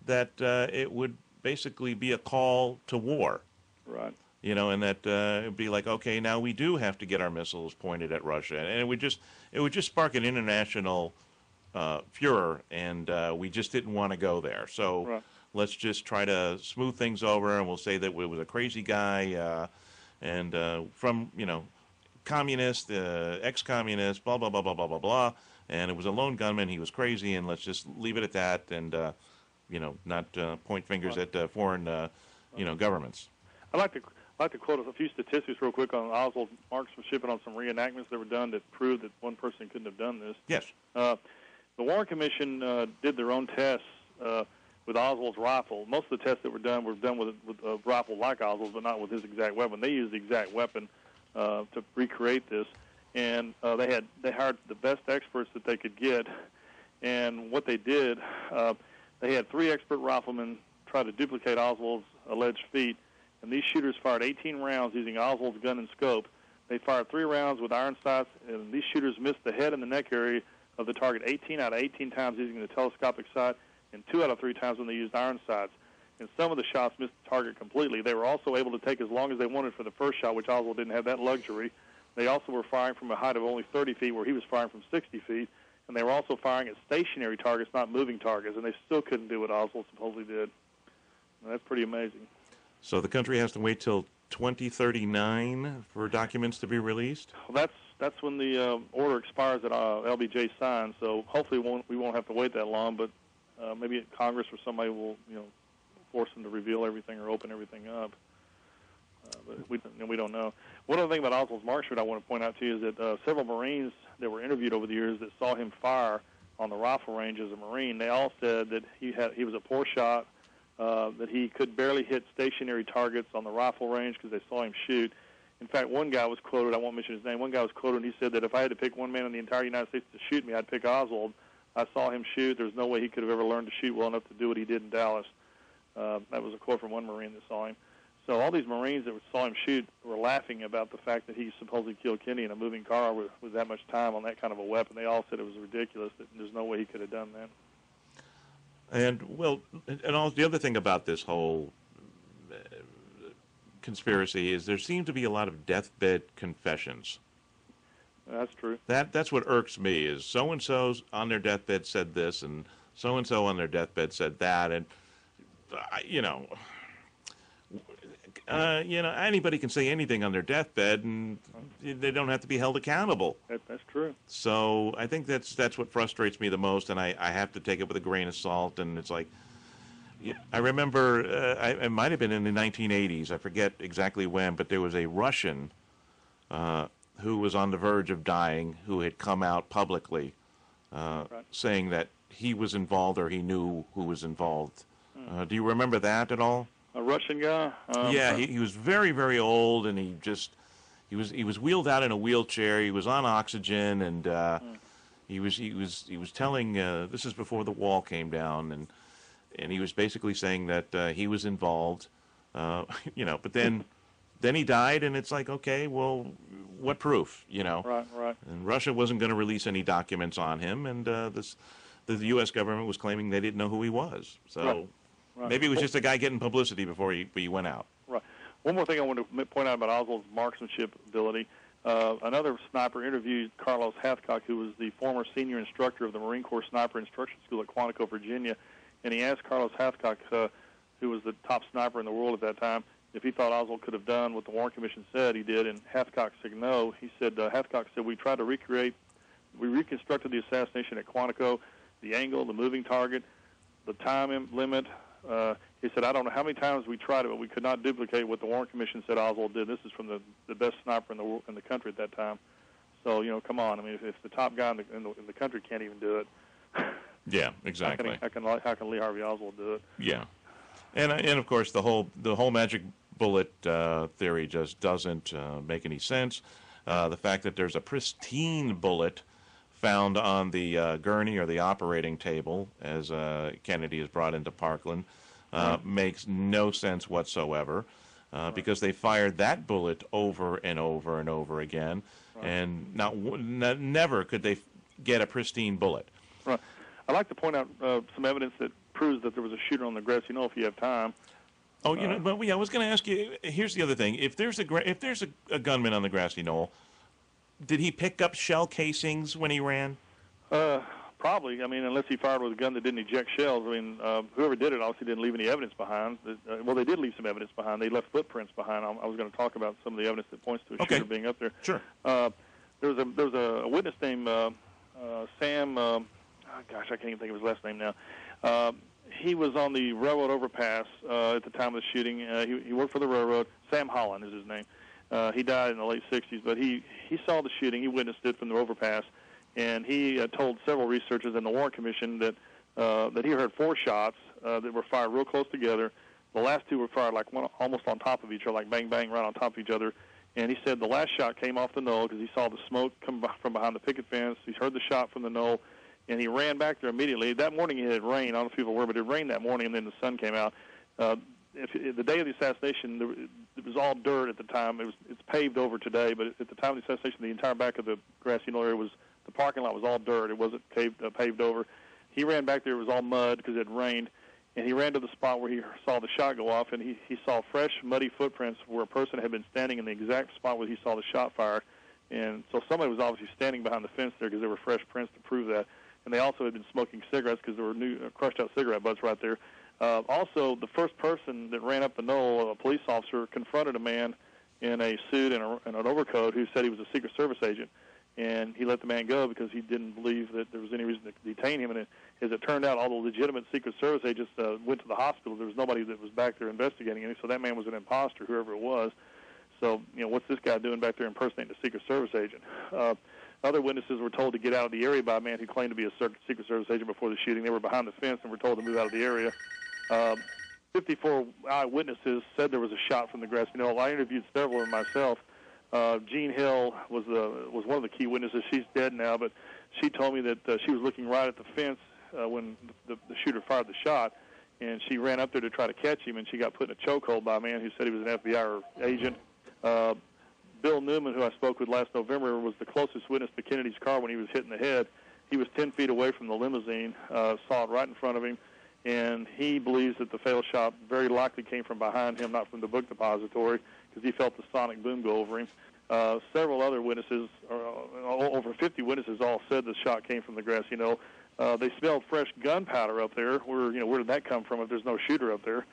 that it would basically be a call to war. Right. And that it would be like, okay, now we do have to get our missiles pointed at Russia, and it would just spark an international furor, and we just didn't want to go there. So right. Let's just try to smooth things over, and we'll say that it was a crazy guy, and from communist, ex-communist, blah blah blah blah blah blah blah, and it was a lone gunman. He was crazy, and let's just leave it at that, and not point fingers right. at foreign governments. I'd like to quote a few statistics real quick on Oswald's marksmanship and on some reenactments that were done that proved that one person couldn't have done this. Yes. The Warren Commission did their own tests with Oswald's rifle. Most of the tests that were done with a rifle like Oswald's, but not with his exact weapon. They used the exact weapon to recreate this, and they hired the best experts that they could get. And what they did, they had 3 expert riflemen try to duplicate Oswald's alleged feat. And these shooters fired 18 rounds using Oswald's gun and scope. They fired 3 rounds with iron sights, and these shooters missed the head and the neck area of the target 18 out of 18 times using the telescopic sight, and 2 out of 3 times when they used iron sights. And some of the shots missed the target completely. They were also able to take as long as they wanted for the first shot, which Oswald didn't have that luxury. They also were firing from a height of only 30 feet, where he was firing from 60 feet. And they were also firing at stationary targets, not moving targets, and they still couldn't do what Oswald supposedly did. And that's pretty amazing. So the country has to wait till 2039 for documents to be released? Well, that's when the order expires that LBJ signs. So hopefully we won't have to wait that long. But maybe Congress or somebody will force them to reveal everything or open everything up. But we don't know. One other thing about Oswald's marksmanship I want to point out to you is that several Marines that were interviewed over the years that saw him fire on the rifle range as a Marine, they all said that he was a poor shot. That he could barely hit stationary targets on the rifle range because they saw him shoot. In fact, one guy was quoted, I won't mention his name, one guy was quoted and he said that if I had to pick one man in the entire United States to shoot me, I'd pick Oswald. I saw him shoot. There's no way he could have ever learned to shoot well enough to do what he did in Dallas. That was a quote from one Marine that saw him. So all these Marines that saw him shoot were laughing about the fact that he supposedly killed Kennedy in a moving car with that much time on that kind of a weapon. They all said it was ridiculous, that there's no way he could have done that. And, the other thing about this whole conspiracy is there seem to be a lot of deathbed confessions. That's true. That's what irks me, is so-and-so on their deathbed said this, and so-and-so on their deathbed said that, and, anybody can say anything on their deathbed, and they don't have to be held accountable. That's true. So I think that's what frustrates me the most, and I have to take it with a grain of salt. And it's like, I remember, it might have been in the 1980s, I forget exactly when, but there was a Russian who was on the verge of dying, who had come out publicly saying that he was involved or he knew who was involved. Do you remember that at all? A Russian guy? Yeah, he was very, very old, and he was wheeled out in a wheelchair. He was on oxygen, and he was telling. This is before the wall came down, and he was basically saying that he was involved. But then he died, and it's like, okay, well, what proof? Right. And Russia wasn't going to release any documents on him, and the U.S. government was claiming they didn't know who he was. So. Right. Right. Maybe it was just a guy getting publicity before he went out. Right. One more thing I want to point out about Oswald's marksmanship ability. Another sniper interviewed Carlos Hathcock, who was the former senior instructor of the Marine Corps Sniper Instruction School at Quantico, Virginia, and he asked Carlos Hathcock, who was the top sniper in the world at that time, if he thought Oswald could have done what the Warren Commission said he did, and Hathcock said no. He said, Hathcock said, we reconstructed the assassination at Quantico, the angle, the moving target, the time limit. He said, I don't know how many times we tried it, but we could not duplicate what the Warren Commission said Oswald did. This is from the best sniper in the country at that time. So, come on. I mean, if the top guy in the country can't even do it. Yeah, exactly. How can Lee Harvey Oswald do it? Yeah. And of course, the whole magic bullet theory just doesn't make any sense. The fact that there's a pristine bullet found on the gurney or the operating table as Kennedy is brought into Parkland makes no sense whatsoever because they fired that bullet over and over and over again, and never could they get a pristine bullet. Right. I'd like to point out some evidence that proves that there was a shooter on the grassy knoll if you have time. Oh, but I was going to ask you, here's the other thing. If there's a gunman on the grassy knoll, did he pick up shell casings when he ran? Probably. I mean, unless he fired with a gun that didn't eject shells. I mean, whoever did it obviously didn't leave any evidence behind. Well, they did leave some evidence behind. They left footprints behind. I was going to talk about some of the evidence that points to a shooter being up there. Sure. There was a witness named Sam. Gosh, I can't even think of his last name now. He was on the railroad overpass at the time of the shooting. He worked for the railroad. Sam Holland is his name. He died in the late 60s, but he saw the shooting. He witnessed it from the overpass, and he told several researchers in the Warren Commission that he heard 4 shots that were fired real close together. The last 2 were fired like one almost on top of each other, like bang, bang, right on top of each other. And he said the last shot came off the knoll because he saw the smoke come from behind the picket fence. He heard the shot from the knoll, and he ran back there immediately. That morning it had rained. I don't know if people were, but it rained that morning, and then the sun came out. The day of the assassination, it was all dirt at the time. It's paved over today, but at the time of the assassination, the entire back of the grassy knoll area the parking lot was all dirt. It wasn't paved over. He ran back there. It was all mud because it had rained, and he ran to the spot where he saw the shot go off, and he saw fresh, muddy footprints where a person had been standing in the exact spot where he saw the shot fired. And so somebody was obviously standing behind the fence there because there were fresh prints to prove that. And they also had been smoking cigarettes because there were new crushed-out cigarette butts right there. Also, the first person that ran up the knoll, a police officer, confronted a man in a suit and an overcoat who said he was a Secret Service agent. And he let the man go because he didn't believe that there was any reason to detain him. And as it turned out, all the legitimate Secret Service agents went to the hospital. There was nobody that was back there investigating him, so that man was an imposter, whoever it was. So, what's this guy doing back there impersonating a Secret Service agent? Other witnesses were told to get out of the area by a man who claimed to be a Secret Service agent before the shooting. They were behind the fence and were told to move out of the area. 54 eyewitnesses said there was a shot from the grassy knoll. I interviewed several of them myself. Jean Hill was one of the key witnesses. She's dead now, but she told me that she was looking right at the fence when the shooter fired the shot, and she ran up there to try to catch him, and she got put in a chokehold by a man who said he was an FBI agent. Bill Newman, who I spoke with last November, was the closest witness to Kennedy's car when he was hit in the head. He was 10 feet away from the limousine, saw it right in front of him, and he believes that the fatal shot very likely came from behind him, not from the book depository, because he felt the sonic boom go over him. Several other witnesses, over 50 witnesses, all said the shot came from the grassy knoll. They smelled fresh gunpowder up there. Where did that come from if there's no shooter up there?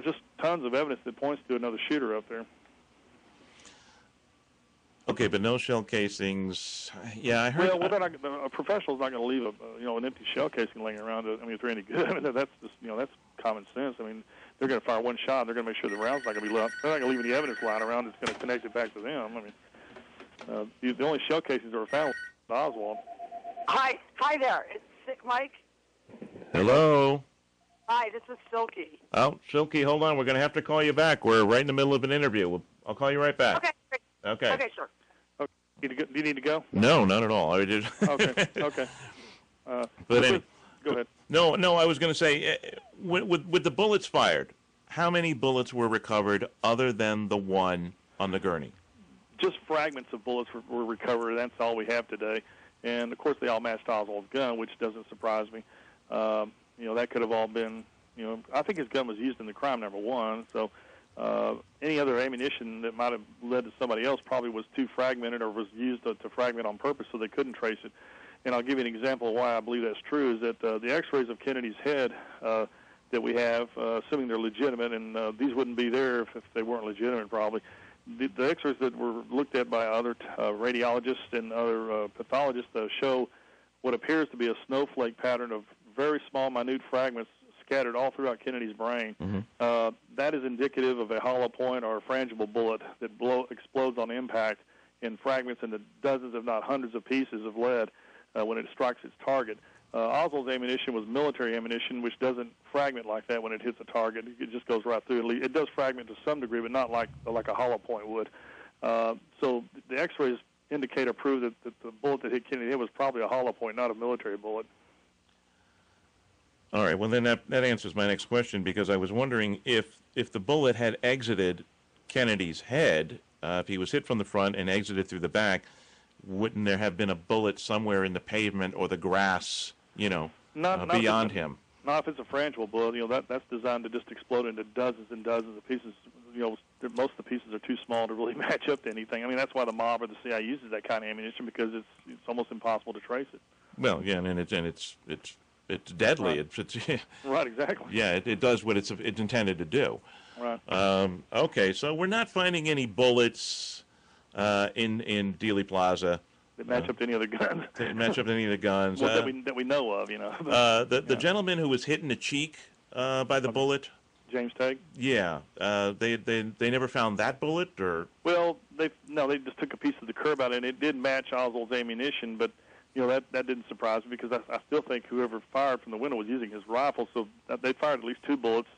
Just tons of evidence that points to another shooter up there. Okay, but no shell casings. Yeah, I heard. Well, a professional's not going to leave an empty shell casing laying around. I mean, if they're any good, I mean, that's just that's common sense. I mean, they're going to fire one shot. They're going to make sure the round's not going to be left. They're not going to leave any evidence lying around. It's going to connect it back to them. I mean, the only shell casings that were found was Oswald. Hi there. It's Sic Mic. Hello. Hi, this is Silky. Oh, Silky, hold on. We're going to have to call you back. We're right in the middle of an interview. I'll call you right back. Okay. Great. Okay. Okay, sure. Okay. Do you need to go? No, not at all. I did. Okay. But anyway, go ahead. No. I was going to say, with the bullets fired, how many bullets were recovered other than the one on the gurney? Just fragments of bullets were recovered. That's all we have today. And of course, they all matched Oswald's gun, which doesn't surprise me. That could have all been. I think his gun was used in the crime, number one. So. Any other ammunition that might have led to somebody else probably was too fragmented or was used to fragment on purpose so they couldn't trace it. And I'll give you an example of why I believe that's true, is that the x-rays of Kennedy's head that we have, assuming they're legitimate, and these wouldn't be there if they weren't legitimate probably, the x-rays that were looked at by other radiologists and other pathologists show what appears to be a snowflake pattern of very small, minute fragments scattered all throughout Kennedy's brain. Mm-hmm. That is indicative of a hollow point or a frangible bullet that explodes on impact in fragments into dozens, if not hundreds, of pieces of lead when it strikes its target. Oswald's ammunition was military ammunition, which doesn't fragment like that when it hits a target. It just goes right through. It does fragment to some degree, but not like a hollow point would. So the X-rays indicate or prove that the bullet that hit Kennedy was probably a hollow point, not a military bullet. All right. Well, then that answers my next question, because I was wondering if the bullet had exited Kennedy's head, if he was hit from the front and exited through the back, wouldn't there have been a bullet somewhere in the pavement or the grass, not beyond him? Not if it's a frangible bullet. That's designed to just explode into dozens and dozens of pieces. Most of the pieces are too small to really match up to anything. I mean, that's why the mob or the CIA uses that kind of ammunition, because it's almost impossible to trace it. Well, yeah, and it's deadly. Right. It's right, exactly. Yeah, it does what it's intended to do. Right. Okay, so we're not finding any bullets in Dealey Plaza that match up to any other guns. Match up to any of the guns. Well, that we know of, The gentleman who was hit in the cheek by the bullet. James Tagg. Yeah. They never found that bullet, or. Well, they just took a piece of the curb out, and it did match Oswald's ammunition, but that didn't surprise me, because I still think whoever fired from the window was using his rifle. So they fired at least 2 bullets,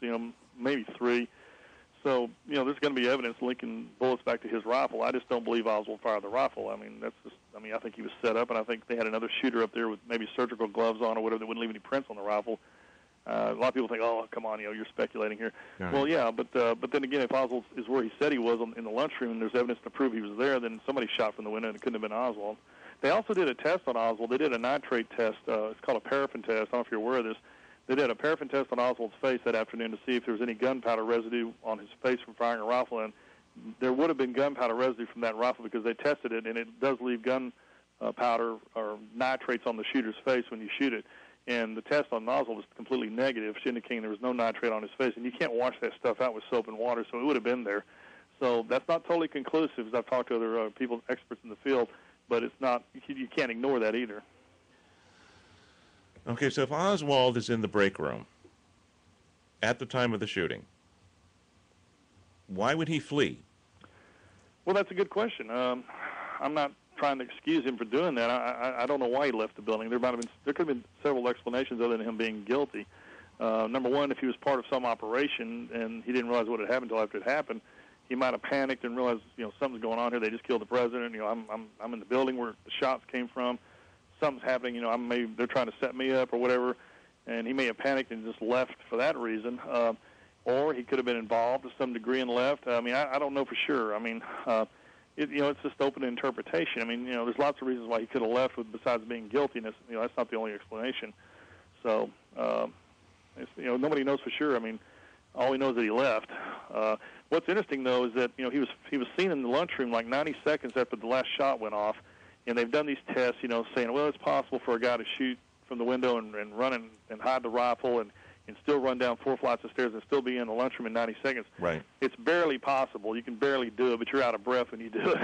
maybe 3. So, there's going to be evidence linking bullets back to his rifle. I just don't believe Oswald fired the rifle. I think he was set up, and I think they had another shooter up there with maybe surgical gloves on or whatever that wouldn't leave any prints on the rifle. A lot of people think, oh, come on, you're speculating here. Right. Well, yeah, but then again, if Oswald is where he said he was in the lunchroom and there's evidence to prove he was there, then somebody shot from the window and it couldn't have been Oswald. They also did a test on Oswald. They did a nitrate test. It's called a paraffin test. I don't know if you're aware of this. They did a paraffin test on Oswald's face that afternoon to see if there was any gunpowder residue on his face from firing a rifle, and there would have been gunpowder residue from that rifle, because they tested it, and it does leave gunpowder or nitrates on the shooter's face when you shoot it. And the test on Oswald was completely negative, indicating there was no nitrate on his face, and you can't wash that stuff out with soap and water, so it would have been there. So that's not totally conclusive, as I've talked to other people, experts in the field, but it's not. You can't ignore that either. Okay, so if Oswald is in the break room at the time of the shooting, why would he flee? Well, that's a good question. I'm not trying to excuse him for doing that. I don't know why he left the building. There could have been several explanations other than him being guilty. Number one, if he was part of some operation and he didn't realize what had happened until after it happened, he might have panicked and realized, something's going on here. They just killed the president. I'm in the building where the shots came from. Something's happening. They're trying to set me up or whatever, and he may have panicked and just left for that reason. Or he could have been involved to some degree and left. I don't know for sure. It's just open to interpretation. There's lots of reasons why he could have left besides being guilty. And that's not the only explanation. So, nobody knows for sure. All we know is that he left. What's interesting, though, is that, he was seen in the lunchroom like 90 seconds after the last shot went off. And they've done these tests, saying, well, it's possible for a guy to shoot from the window and run and hide the rifle and still run down 4 flights of stairs and still be in the lunchroom in 90 seconds. Right. It's barely possible. You can barely do it, but you're out of breath when you do it.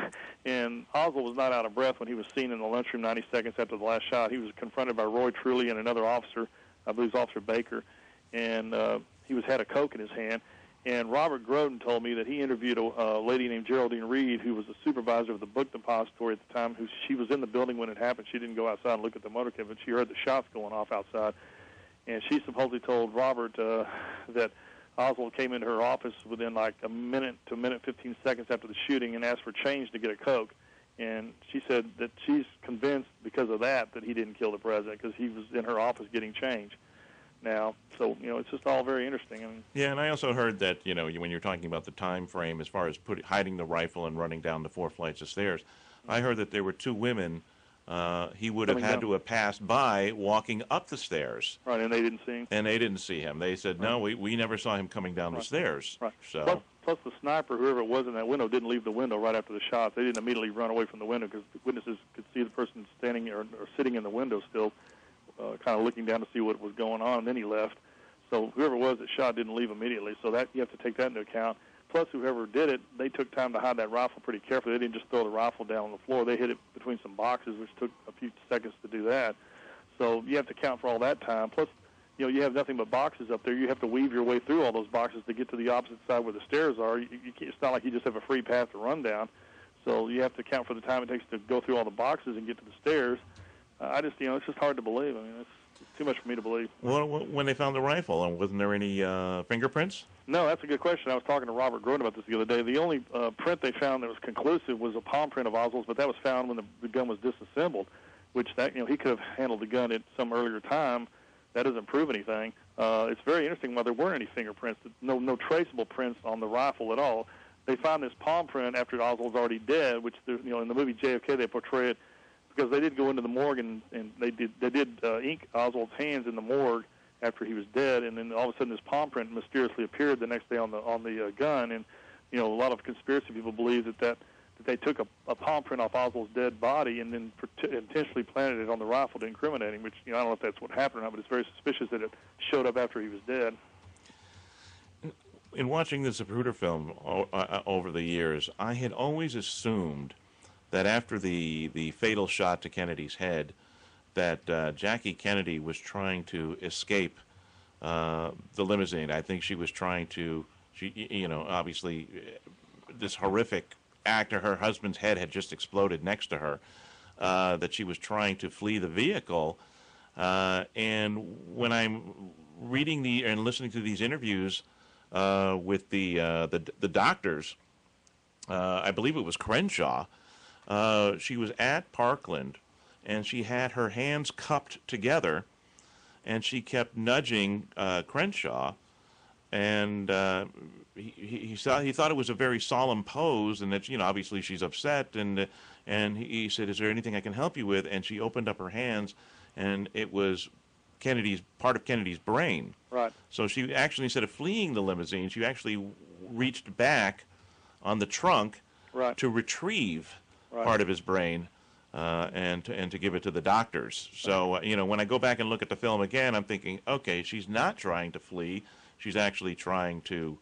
And Oswald was not out of breath when he was seen in the lunchroom 90 seconds after the last shot. He was confronted by Roy Truly and another officer, I believe it was Officer Baker, and he had a Coke in his hand. And Robert Groden told me that he interviewed a lady named Geraldine Reed, who was the supervisor of the book depository at the time. She was in the building when it happened. She didn't go outside and look at the motorcade, but she heard the shots going off outside. And she supposedly told Robert that Oswald came into her office within like a minute to a minute 15 seconds after the shooting and asked for change to get a Coke. And she said that she's convinced because of that he didn't kill the president, because he was in her office getting change. Now, so, it's just all very interesting. Yeah, and I also heard that, when you're talking about the time frame as far as hiding the rifle and running down the 4 flights of stairs, I heard that there were 2 women he would have had to have passed by walking up the stairs. Right, and they didn't see him. They said, no, we never saw him coming down the stairs. Right. So. Plus the sniper, whoever it was in that window, didn't leave the window right after the shots. They didn't immediately run away from the window, because the witnesses could see the person standing or sitting in the window still, kind of looking down to see what was going on, and then he left. So whoever it was that shot didn't leave immediately, so that you have to take that into account. Plus, whoever did it, they took time to hide that rifle pretty carefully. They didn't just throw the rifle down on the floor. They hid it between some boxes, which took a few seconds to do that. So you have to account for all that time. Plus, you have nothing but boxes up there. You have to weave your way through all those boxes to get to the opposite side where the stairs are. It's not like you just have a free path to run down. So you have to account for the time it takes to go through all the boxes and get to the stairs. It's just hard to believe. It's too much for me to believe. Well, when they found the rifle, wasn't there any fingerprints? No, that's a good question. I was talking to Robert Groden about this the other day. The only print they found that was conclusive was a palm print of Oswald's, but that was found when the gun was disassembled, which that he could have handled the gun at some earlier time. That doesn't prove anything. It's very interesting why there weren't any fingerprints, no traceable prints on the rifle at all. They found this palm print after Oswald's already dead, which in the movie JFK they portray it because they did go into the morgue and they did ink Oswald's hands in the morgue after he was dead, and then all of a sudden this palm print mysteriously appeared the next day on the gun, and a lot of conspiracy people believe that they took a palm print off Oswald's dead body and then intentionally planted it on the rifle to incriminate him, which I don't know if that's what happened or not, but it's very suspicious that it showed up after he was dead. In watching the Zapruder film over the years, I had always assumed that after the fatal shot to Kennedy's head, that Jackie Kennedy was trying to escape the limousine. I think she was trying to, obviously, this horrific act, her husband's head had just exploded next to her, that she was trying to flee the vehicle. And when I'm reading and listening to these interviews with the doctors, I believe it was Crenshaw, she was at Parkland, and she had her hands cupped together, and she kept nudging Crenshaw, and he thought it was a very solemn pose, and that obviously she's upset, and he said, "Is there anything I can help you with?" And she opened up her hands, and it was part of Kennedy's brain. Right. So she actually, instead of fleeing the limousine, she actually reached back on the trunk to retrieve part of his brain. And to give it to the doctors. So, when I go back and look at the film again, I'm thinking, okay, she's not trying to flee. She's actually trying to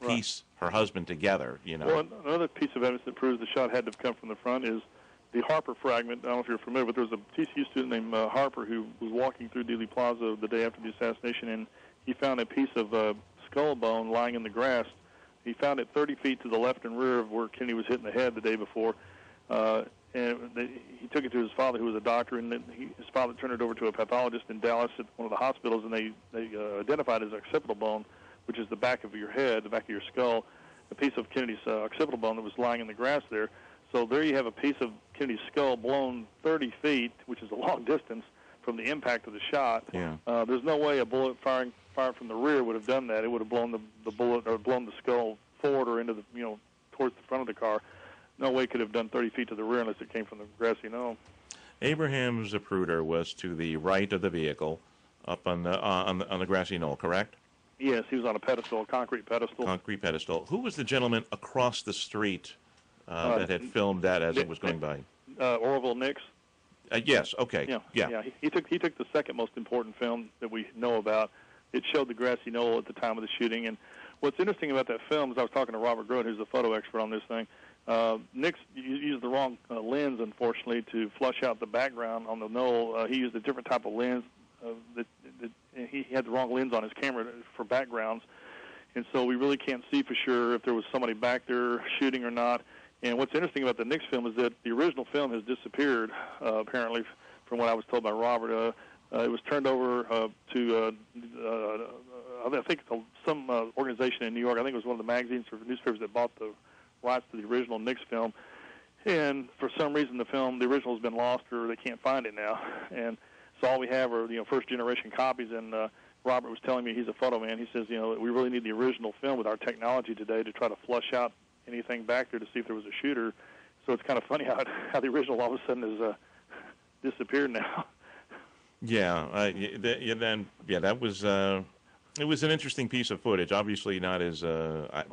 piece her husband together, Well, another piece of evidence that proves the shot had to have come from the front is the Harper fragment. I don't know if you're familiar, but there was a TCU student named Harper who was walking through Dealey Plaza the day after the assassination, and he found a piece of skull bone lying in the grass. He found it 30 feet to the left and rear of where Kennedy was hit in the head the day before. And he took it to his father, who was a doctor, and then his father turned it over to a pathologist in Dallas at one of the hospitals, and they identified it as occipital bone, which is the back of your head, the back of your skull, a piece of Kennedy's occipital bone that was lying in the grass there. So there you have a piece of Kennedy's skull blown 30 feet, which is a long distance from the impact of the shot. Yeah. There's no way a bullet fired from the rear would have done that. It would have blown the bullet or blown the skull forward or into the towards the front of the car. No way could have done 30 feet to the rear unless it came from the grassy knoll. Abraham Zapruder was to the right of the vehicle, up on the grassy knoll, correct? Yes, he was on a pedestal, a concrete pedestal. Concrete pedestal. Who was the gentleman across the street that had filmed that as it was going by? Orville Nix. Yes. Okay. Yeah. He took the second most important film that we know about. It showed the grassy knoll at the time of the shooting. And what's interesting about that film is I was talking to Robert Groden, who's the photo expert on this thing. Nix used the wrong lens, unfortunately, to flush out the background on the knoll. He used a different type of lens. He had the wrong lens on his camera for backgrounds, and so we really can't see for sure if there was somebody back there shooting or not. And what's interesting about the Nix film is that the original film has disappeared, apparently, from what I was told by Robert. It was turned over to, I think, some organization in New York. I think it was one of the magazines or newspapers that bought the rights to the original Nix film, and for some reason the original has been lost or they can't find it now, and so all we have are first generation copies. And Robert was telling me, he's a photo man, he says we really need the original film with our technology today to try to flush out anything back there to see if there was a shooter. So it's kind of funny how the original all of a sudden has disappeared now. That was. It was an interesting piece of footage. Obviously, not as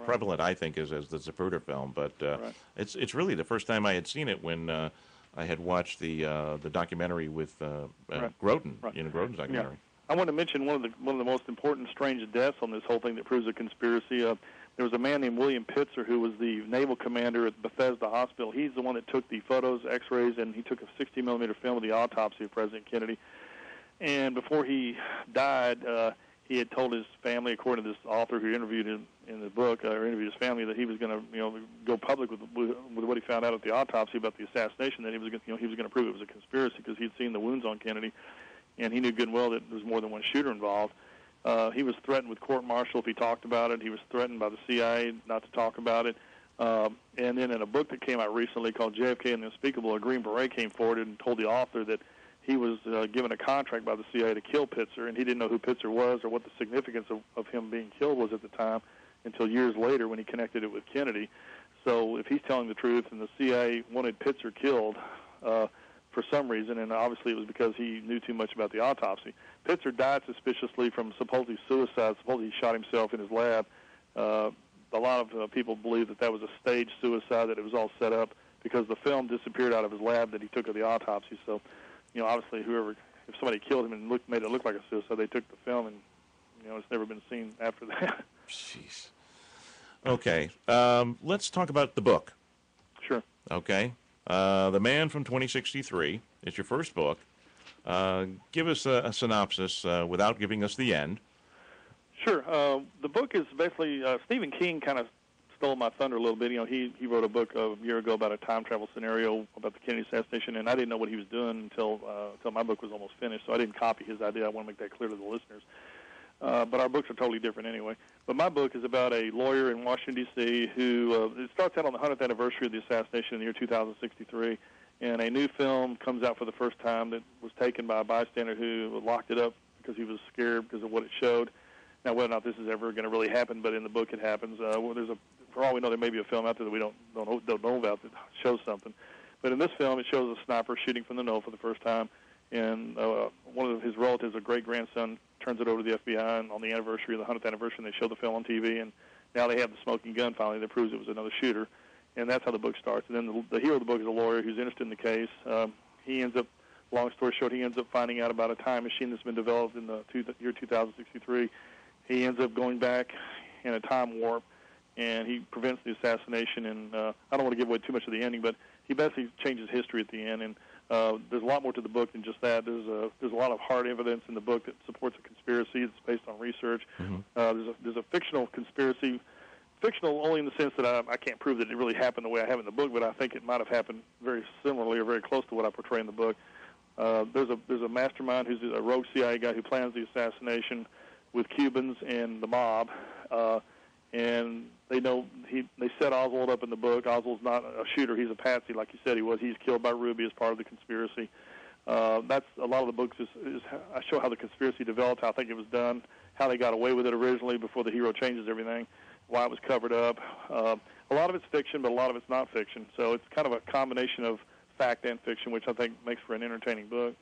prevalent, I think, as the Zapruder film. But it's really the first time I had seen it when I had watched the documentary with Groden. Groden's documentary. I want to mention one of the most important strange deaths on this whole thing that proves a conspiracy. There was a man named William Pitzer who was the naval commander at Bethesda Hospital. He's the one that took the photos, X-rays, and he took a 60-millimeter film of the autopsy of President Kennedy. And before he died, he had told his family, according to this author who interviewed him in the book, or interviewed his family, that he was going to, go public with what he found out at the autopsy about the assassination. That he was going to prove it was a conspiracy because he'd seen the wounds on Kennedy, and he knew good and well that there was more than one shooter involved. He was threatened with court-martial if he talked about it. He was threatened by the CIA not to talk about it. And then in a book that came out recently called JFK and the Unspeakable, a Green Beret came forward and told the author that he was given a contract by the CIA to kill Pitzer, and he didn't know who Pitzer was or what the significance of him being killed was at the time until years later when he connected it with Kennedy. So if he's telling the truth and the CIA wanted Pitzer killed for some reason, and obviously it was because he knew too much about the autopsy. Pitzer died suspiciously from supposedly suicide. Supposedly he shot himself in his lab. A lot of people believe that was a staged suicide, that it was all set up because the film disappeared out of his lab that he took of the autopsy. So, obviously if somebody killed him and made it look like a suicide, they took the film and, it's never been seen after that. Jeez. Okay. Let's talk about the book. Sure. Okay. The Man from 2063 is your first book. Give us a synopsis without giving us the end. Sure. The book is basically Stephen King kind of stole my thunder a little bit. He wrote a book a year ago about a time travel scenario about the Kennedy assassination, and I didn't know what he was doing until my book was almost finished. So I didn't copy his idea. I want to make that clear to the listeners. But our books are totally different anyway. But my book is about a lawyer in Washington, D.C. who it starts out on the 100th anniversary of the assassination in the year 2063, and a new film comes out for the first time that was taken by a bystander who locked it up because he was scared because of what it showed. Now, whether or not this is ever going to really happen, but in the book it happens. For all we know, there may be a film out there that we don't know about that shows something. But in this film, it shows a sniper shooting from the know for the first time, and one of his relatives, a great-grandson, turns it over to the FBI, and on the anniversary of the 100th anniversary, they show the film on TV, and now they have the smoking gun finally that proves it was another shooter, and that's how the book starts. And then the hero of the book is a lawyer who's interested in the case. He ends up, long story short, finding out about a time machine that's been developed in the year 2063. He ends up going back in a time warp, and he prevents the assassination. And I don't want to give away too much of the ending, but he basically changes history at the end. And there's a lot more to the book than just that. There's a lot of hard evidence in the book that supports a conspiracy. It's based on research. Mm-hmm. There's a fictional conspiracy, fictional only in the sense that I can't prove that it really happened the way I have in the book, but I think it might have happened very similarly or very close to what I portray in the book. There's a mastermind who's a rogue CIA guy who plans the assassination with Cubans and the mob, and they set Oswald up in the book. Oswald's not a shooter; he's a patsy, like you said he was. He's killed by Ruby as part of the conspiracy. That's a lot of the books is I show how the conspiracy developed, how I think it was done, how they got away with it originally before the hero changes everything, why it was covered up. A lot of it's fiction, but a lot of it's not fiction. So it's kind of a combination of fact and fiction, which I think makes for an entertaining book.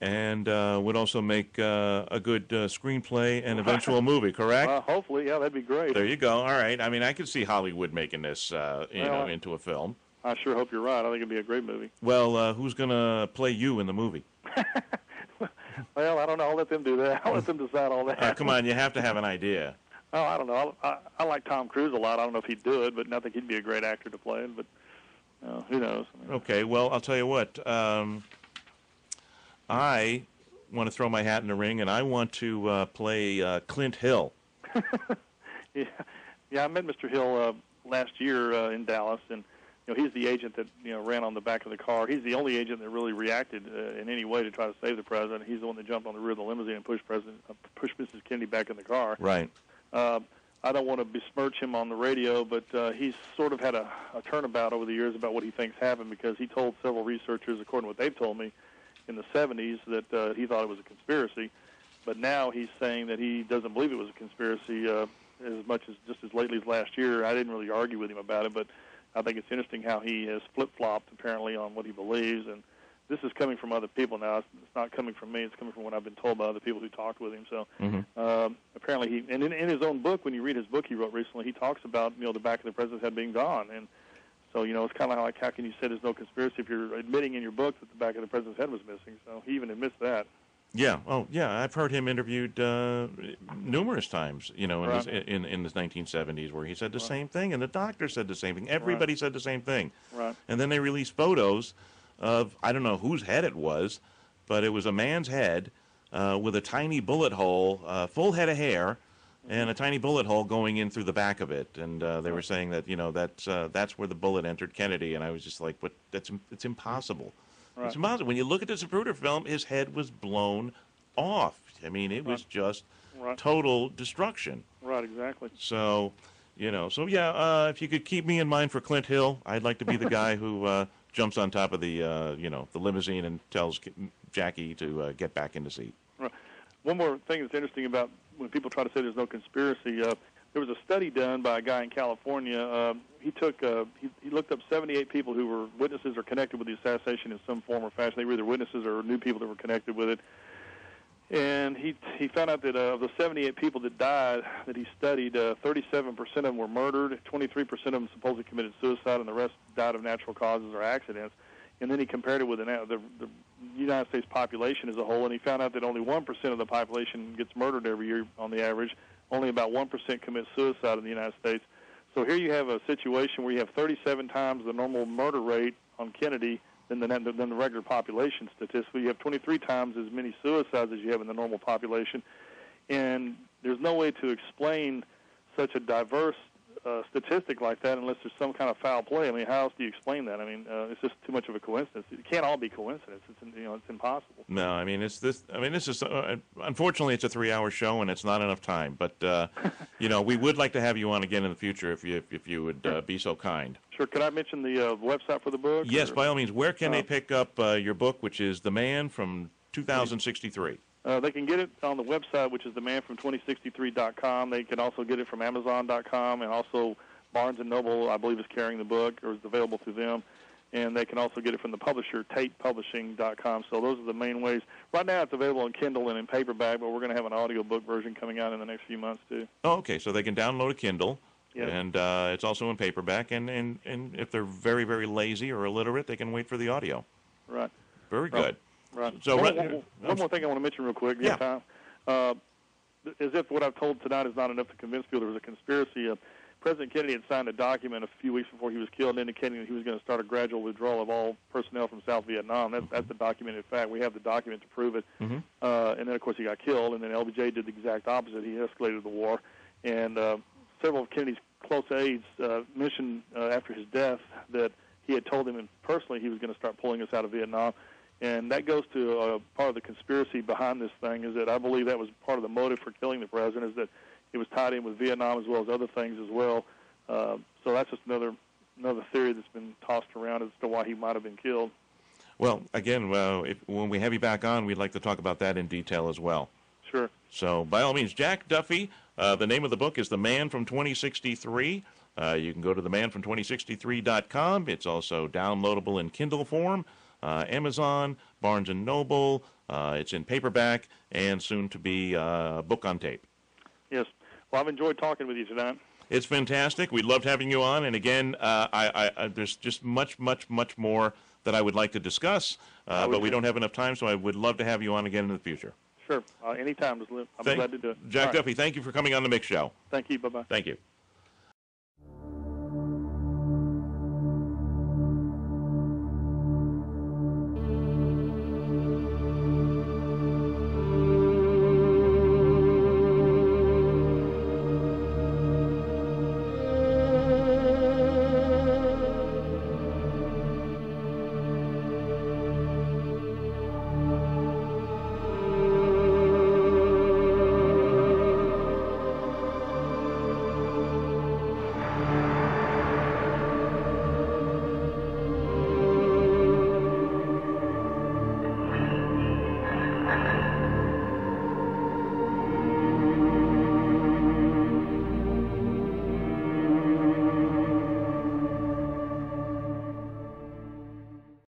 And would also make a good screenplay and eventual movie, correct? Hopefully, yeah, that'd be great. There you go. All right. I mean, I could see Hollywood making this, into a film. I sure hope you're right. I think it'd be a great movie. Well, who's going to play you in the movie? Well, I don't know. I'll let them do that. I'll let them decide all that. Come on, you have to have an idea. Oh, I don't know. I like Tom Cruise a lot. I don't know if he'd do it, but I think he'd be a great actor to play it. But who knows? Okay. Well, I'll tell you what. I want to throw my hat in the ring, and I want to play Clint Hill. Yeah. I met Mr. Hill last year in Dallas, and he's the agent that ran on the back of the car. He's the only agent that really reacted in any way to try to save the president. He's the one that jumped on the rear of the limousine and pushed Mrs. Kennedy back in the car. Right. I don't want to besmirch him on the radio, but he's sort of had a turnabout over the years about what he thinks happened, because he told several researchers, according to what they've told me, in the 70s that he thought it was a conspiracy, but now he's saying that he doesn't believe it was a conspiracy as much as just as lately as last year. I didn't really argue with him about it, but I think it's interesting how he has flip-flopped apparently on what he believes, and this is coming from other people now. It's not coming from me. It's coming from what I've been told by other people who talked with him. So apparently and in his own book, when you read his book he wrote recently, he talks about the back of the president's head being gone, and so, it's kind of like, how can you say there's no conspiracy if you're admitting in your book that the back of the president's head was missing? So he even admits that. Yeah. Oh, yeah. I've heard him interviewed numerous times, in the 1970s, where he said the same thing, and the doctor said the same thing. Everybody said the same thing. Right. And then they released photos of, I don't know whose head it was, but it was a man's head with a tiny bullet hole, full head of hair, and a tiny bullet hole going in through the back of it, and they were saying that that's where the bullet entered Kennedy, and I was just like, "But it's impossible. Right. It's impossible." When you look at the Zapruder film, his head was blown off. I mean, it was just Right. total destruction. Right, exactly. So, if you could keep me in mind for Clint Hill, I'd like to be the guy who jumps on top of the limousine and tells Jackie to get back in the seat. Right. One more thing that's interesting about when people try to say there's no conspiracy, there was a study done by a guy in California. He looked up 78 people who were witnesses or connected with the assassination in some form or fashion. They were either witnesses or knew people that were connected with it. And he found out that of the 78 people that died that he studied, 37% of them were murdered, 23% of them supposedly committed suicide, and the rest died of natural causes or accidents. And then he compared it with the United States population as a whole, and he found out that only 1% of the population gets murdered every year on the average. Only about 1% commit suicide in the United States. So here you have a situation where you have 37 times the normal murder rate on Kennedy than the regular population statistically. You have 23 times as many suicides as you have in the normal population. And there's no way to explain such a diverse statistic like that unless there's some kind of foul play. I mean, how else do you explain that? I mean, it's just too much of a coincidence. It can't all be coincidence. It's impossible. No, I mean, this is unfortunately it's a 3-hour show and it's not enough time. But we would like to have you on again in the future if you would be so kind. Sure. Could I mention the website for the book? Yes, by all means. Where can they pick up your book, which is The Man from 2063? They can get it on the website, which is themanfrom2063.com. They can also get it from Amazon.com, and also Barnes & Noble, I believe, is carrying the book, or is available through them. And they can also get it from the publisher, TatePublishing.com. So those are the main ways. Right now it's available on Kindle and in paperback, but we're going to have an audiobook version coming out in the next few months, too. Oh, okay. So they can download a Kindle, Yes. and it's also in paperback. And if they're very, very lazy or illiterate, they can wait for the audio. Right. Very good. Right. So one more thing I want to mention real quick. Yeah. Time. As if what I've told tonight is not enough to convince people there was a conspiracy. President Kennedy had signed a document a few weeks before he was killed indicating that he was going to start a gradual withdrawal of all personnel from South Vietnam. That's the documented fact. We have the document to prove it. Mm-hmm. And then, of course, he got killed, and then LBJ did the exact opposite. He escalated the war. And several of Kennedy's close aides mentioned after his death that he had told him personally he was going to start pulling us out of Vietnam. And that goes to part of the conspiracy behind this thing, is that I believe that was part of the motive for killing the president, is that it was tied in with Vietnam as well as other things as well. So that's just another theory that's been tossed around as to why he might have been killed. Well, again, when we have you back on, we'd like to talk about that in detail as well. Sure. So, by all means, Jack Duffy, the name of the book is The Man from 2063. You can go to themanfrom2063.com. It's also downloadable in Kindle form. Amazon, Barnes & Noble, it's in paperback, and soon to be book on tape. Yes. Well, I've enjoyed talking with you tonight. It's fantastic. We loved having you on, and again, there's just much, much, much more that I would like to discuss, but we don't have enough time, so I would love to have you on again in the future. Sure. Anytime. I'm glad to do it. Jack Duffy, thank you for coming on The Mix Show. Thank you. Bye-bye. Thank you.